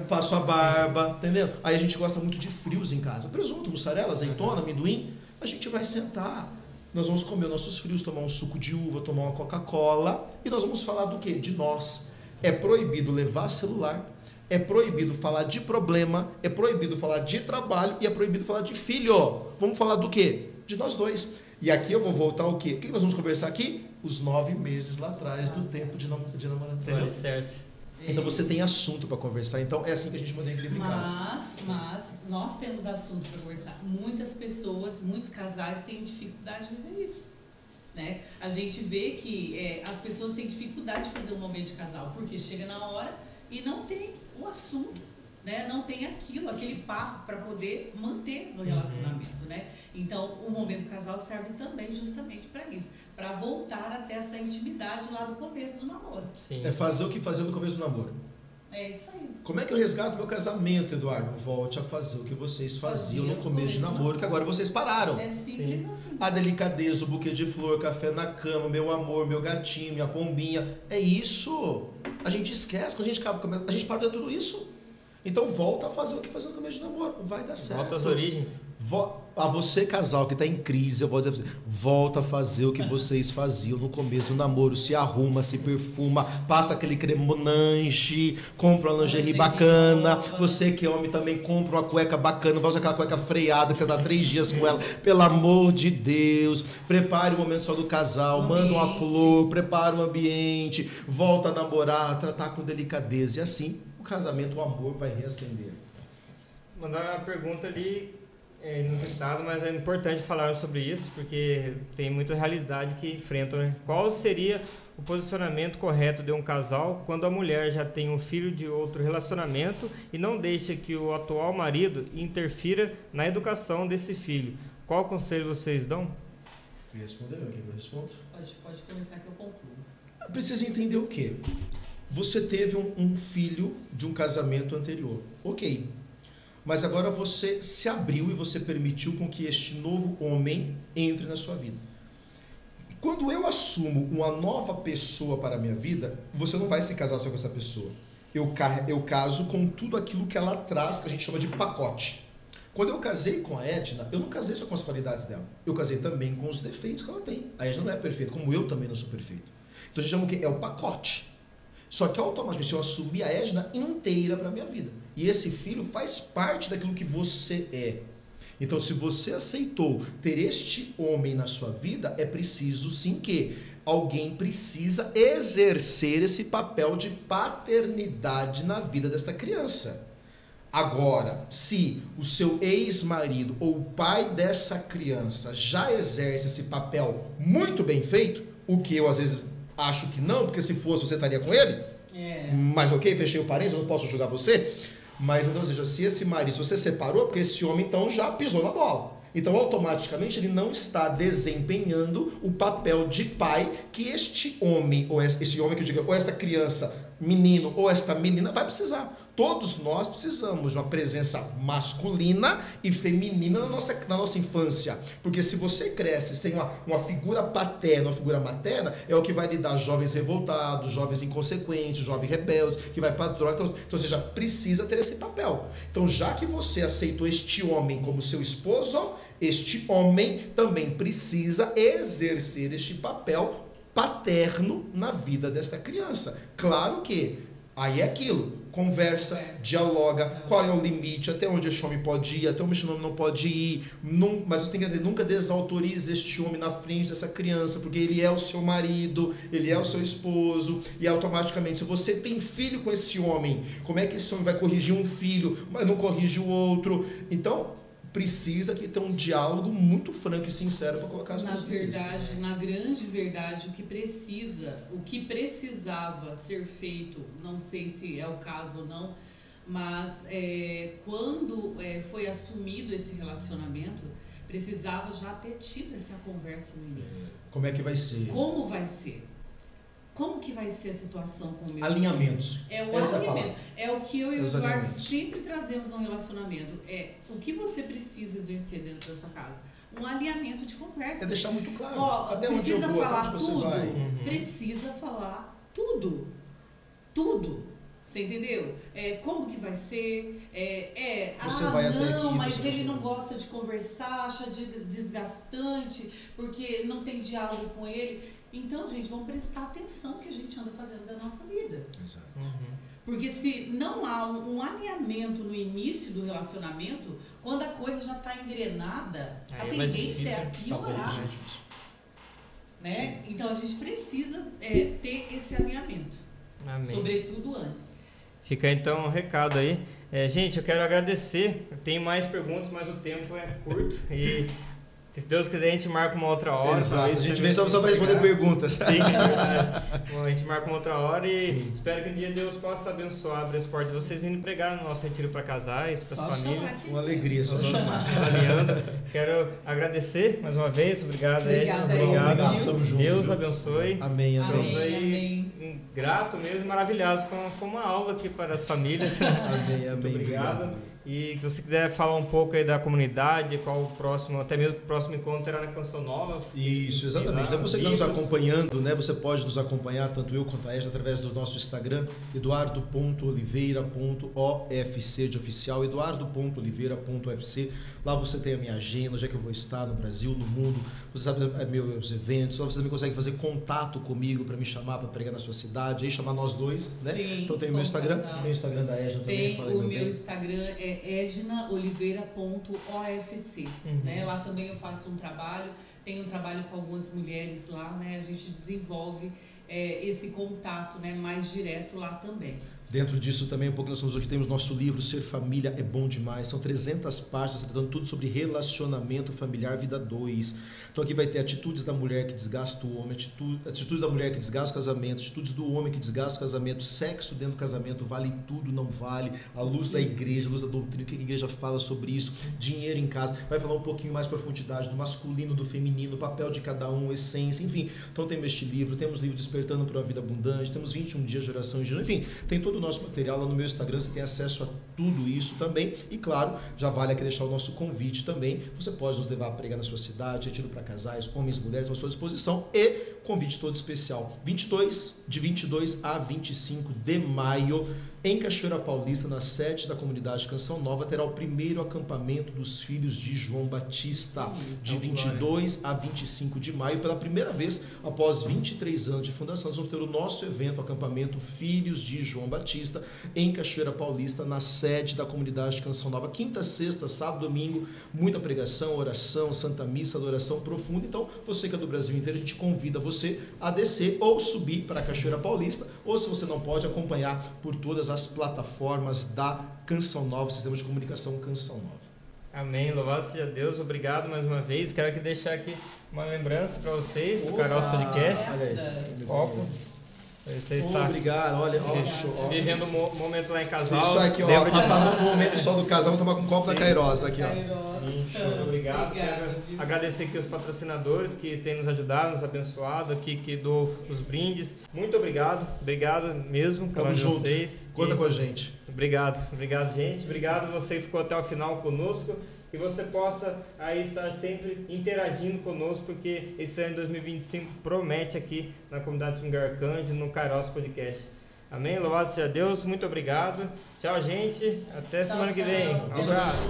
faço a barba, entendeu? Aí a gente gosta muito de frios em casa. Presunto, mussarela, azeitona, amendoim. A gente vai sentar. Nós vamos comer nossos frios, tomar um suco de uva, tomar uma Coca-Cola. E nós vamos falar do quê? De nós. É proibido levar celular. É proibido falar de problema, é proibido falar de trabalho e é proibido falar de filho. Vamos falar do quê? De nós dois. E aqui eu vou voltar ao quê? O que nós vamos conversar aqui? Os 9 meses lá atrás do tempo de namorado. Então você tem assunto para conversar. Então é assim que a gente mantém equilíbrio em casa. Mas nós temos assunto para conversar. Muitas pessoas, muitos casais têm dificuldade de viver isso. Né? A gente vê que as pessoas têm dificuldade de fazer um momento de casal, porque chega na hora e não tem o assunto, né? Não tem aquele papo para poder manter no relacionamento, né? Então, o momento do casal serve também justamente para isso, para voltar até essa intimidade lá do começo do namoro. Sim. É fazer o que fazia no começo do namoro. É isso aí. Como é que eu resgato meu casamento, Eduardo? Volte a fazer o que vocês faziam no começo de namoro, que agora vocês pararam. É simples assim. A delicadeza, o buquê de flor, café na cama, meu amor, meu gatinho, minha pombinha. É isso. A gente esquece, quando a gente acaba, a gente para de fazer tudo isso. Então volta a fazer o que fazia no começo de namoro. Vai dar certo. Volta às origens. A você, casal que está em crise, eu vou dizer pra você, volta a fazer o que vocês faziam no começo do namoro. Se arruma, se perfuma, passa aquele creme Monange, compra uma lingerie bacana. Você que é homem também, compra uma cueca bacana, vai usar aquela cueca freada que você dá 3 dias com ela. Pelo amor de Deus, prepare o momento só do casal, manda uma flor, prepara o ambiente, volta a namorar, tratar com delicadeza. E assim, o casamento, o amor vai reacender. Mandaram uma pergunta ali, inusitado, mas é importante falar sobre isso, porque tem muita realidade que enfrentam, né? Qual seria o posicionamento correto de um casal quando a mulher já tem um filho de outro relacionamento e não deixa que o atual marido interfira na educação desse filho? Qual conselho vocês dão? Respondeu aqui, eu respondo? Pode começar que eu concluo. Precisa entender o quê? Você teve um filho de um casamento anterior. Ok. Mas agora você se abriu e você permitiu com que este novo homem entre na sua vida. Quando eu assumo uma nova pessoa para a minha vida, você não vai se casar só com essa pessoa. Eu caso com tudo aquilo que ela traz, que a gente chama de pacote. Quando eu casei com a Edna, eu não casei só com as qualidades dela. Eu casei também com os defeitos que ela tem. A Edna não é perfeita, como eu também não sou perfeito. Então a gente chama o quê? É o pacote. Só que automaticamente eu assumi a Edna inteira para minha vida. E esse filho faz parte daquilo que você é. Então, se você aceitou ter este homem na sua vida, é preciso sim que alguém precisa exercer esse papel de paternidade na vida dessa criança. Agora, se o seu ex-marido ou o pai dessa criança já exerce esse papel muito bem feito, o que eu às vezes acho que não, porque se fosse você estaria com ele, mas ok, fechei o parênteses, eu não posso julgar você, mas então, ou seja, se esse marido, se você separou, porque esse homem então já pisou na bola. Então, automaticamente, ele não está desempenhando o papel de pai que este homem, ou esse homem que eu digo, ou essa criança, menino, ou esta menina vai precisar. Todos nós precisamos de uma presença masculina e feminina na nossa infância. Porque se você cresce sem uma figura paterna, uma figura materna, é o que vai lhe dar jovens revoltados, jovens inconsequentes, jovens rebeldes, que vai para droga. Então, ou seja, precisa ter esse papel. Então, já que você aceitou este homem como seu esposo, este homem também precisa exercer este papel paterno na vida desta criança. Claro que aí é aquilo. Conversa, dialoga, qual é o limite, até onde este homem pode ir, até onde este homem não pode ir, mas você tem que entender, nunca desautorize este homem na frente dessa criança, porque ele é o seu marido, ele é o seu esposo, e automaticamente, se você tem filho com esse homem, como é que esse homem vai corrigir um filho, mas não corrige o outro? Então, precisa que ter um diálogo muito franco e sincero para colocar as coisas. Na grande verdade, o que precisava ser feito, não sei se é o caso ou não, mas quando foi assumido esse relacionamento, precisava já ter tido essa conversa no início. Como é que vai ser? Como vai ser? Como que vai ser a situação com o meu alinhamentos? É o alinhamento. É o que eu e o Eduardo sempre trazemos no relacionamento. É o que você precisa exercer dentro da sua casa. Um alinhamento de conversa. É deixar muito claro. Até onde eu vou, até onde você vai. Precisa falar tudo. Tudo. Você entendeu? Como que vai ser? Você vai até aqui, mas ele não gosta de conversar, acha desgastante, porque não tem diálogo com ele. Então, gente, vamos prestar atenção no que a gente anda fazendo da nossa vida. Exato. Porque se não há um alinhamento no início do relacionamento, quando a coisa já está engrenada, a tendência é piorar. Né? Então, a gente precisa ter esse alinhamento. Amém. Sobretudo antes. Fica então um recado aí. Gente, eu quero agradecer. Tem mais perguntas, mas o tempo é curto e... Se Deus quiser, a gente marca uma outra hora. Exato, a gente vem só para responder perguntas. Sim, Bom, a gente marca uma outra hora e espero que um dia Deus possa abençoar, abrir as portas de vocês vindo pregar no nosso retiro para casais, para as famílias. Com alegria, só chamar. Quero agradecer mais uma vez, obrigado. Obrigado, tamo junto. Deus abençoe. Amém, amém. Amém. Grato mesmo, maravilhoso. Foi uma aula aqui para as famílias. Amém, amém. Muito obrigado. E se você quiser falar um pouco aí da comunidade, qual o próximo, até mesmo o próximo encontro será na Canção Nova. Isso, exatamente. Então, você que está nos acompanhando, né, você pode nos acompanhar, tanto eu quanto a Edna, através do nosso Instagram, eduardo.oliveira.ofc de oficial, eduardo.oliveira.ofc. Lá você tem a minha agenda, onde é que eu vou estar no Brasil, no mundo, você sabe meus eventos, lá você também consegue fazer contato comigo para me chamar, para pregar na sua cidade, aí chamar nós dois, né? Sim, então tem o meu Instagram, tem o Instagram da Edna também. Tem o meu Instagram é ednaoliveira.ofc, né? Lá também eu faço um trabalho, tenho um trabalho com algumas mulheres lá, né? A gente desenvolve esse contato, né, mais direto lá também. Dentro disso também, um pouco nós hoje temos nosso livro Ser Família é Bom Demais. São 300 páginas tratando tudo sobre relacionamento familiar, vida 2. Então aqui vai ter atitudes da mulher que desgasta o homem, atitudes da mulher que desgasta o casamento, atitudes do homem que desgasta o casamento, sexo dentro do casamento, vale tudo, não vale, a luz da igreja, a luz da doutrina, o que a igreja fala sobre isso, dinheiro em casa, vai falar um pouquinho mais profundidade do masculino, do feminino, o papel de cada um, essência, enfim. Então temos este livro, temos o livro Despertando para uma Vida Abundante, temos 21 dias de oração e jejum, enfim, tem todo o nosso material lá no meu Instagram, você tem acesso a tudo isso também, e claro, já vale aqui deixar o nosso convite também, você pode nos levar a pregar na sua cidade, retiro para casais, homens, mulheres, à sua disposição, e convite todo especial. De 22 a 25 de maio, em Cachoeira Paulista, na sede da comunidade Canção Nova, terá o primeiro acampamento dos filhos de João Batista, de 22 a 25 de maio. Pela primeira vez, após 23 anos de fundação, nós vamos ter o nosso evento, acampamento Filhos de João Batista, em Cachoeira Paulista, na sede da comunidade Canção Nova. Quinta, sexta, sábado, domingo, muita pregação, oração, santa missa, adoração profunda. Então, você que é do Brasil inteiro, a gente convida você a descer ou subir para a Cachoeira Paulista, ou se você não pode, acompanhar por todas as plataformas da Canção Nova, sistema de comunicação Canção Nova. Amém, louvado seja Deus, obrigado mais uma vez. Quero aqui deixar aqui uma lembrança para vocês do Kairos Podcast. Copo. Você está obrigado, olha, vivendo um momento lá em casal. Isso aqui, ó, no momento só do casal, vou tomar com um copo da Kairos aqui, ó. Muito obrigado. Quero agradecer aqui os patrocinadores que têm nos ajudado, nos abençoado, aqui que dou os brindes. Muito obrigado mesmo Tamo junto. Vocês. Conta com a gente. Obrigado, gente. Obrigado você que ficou até o final conosco. Que você possa aí estar sempre interagindo conosco, porque esse ano de 2025 promete aqui na comunidade Swing Arcanjo, no Kairos Podcast. Amém? Louvado seja Deus, muito obrigado. Tchau, gente. Até semana que vem. Um abraço.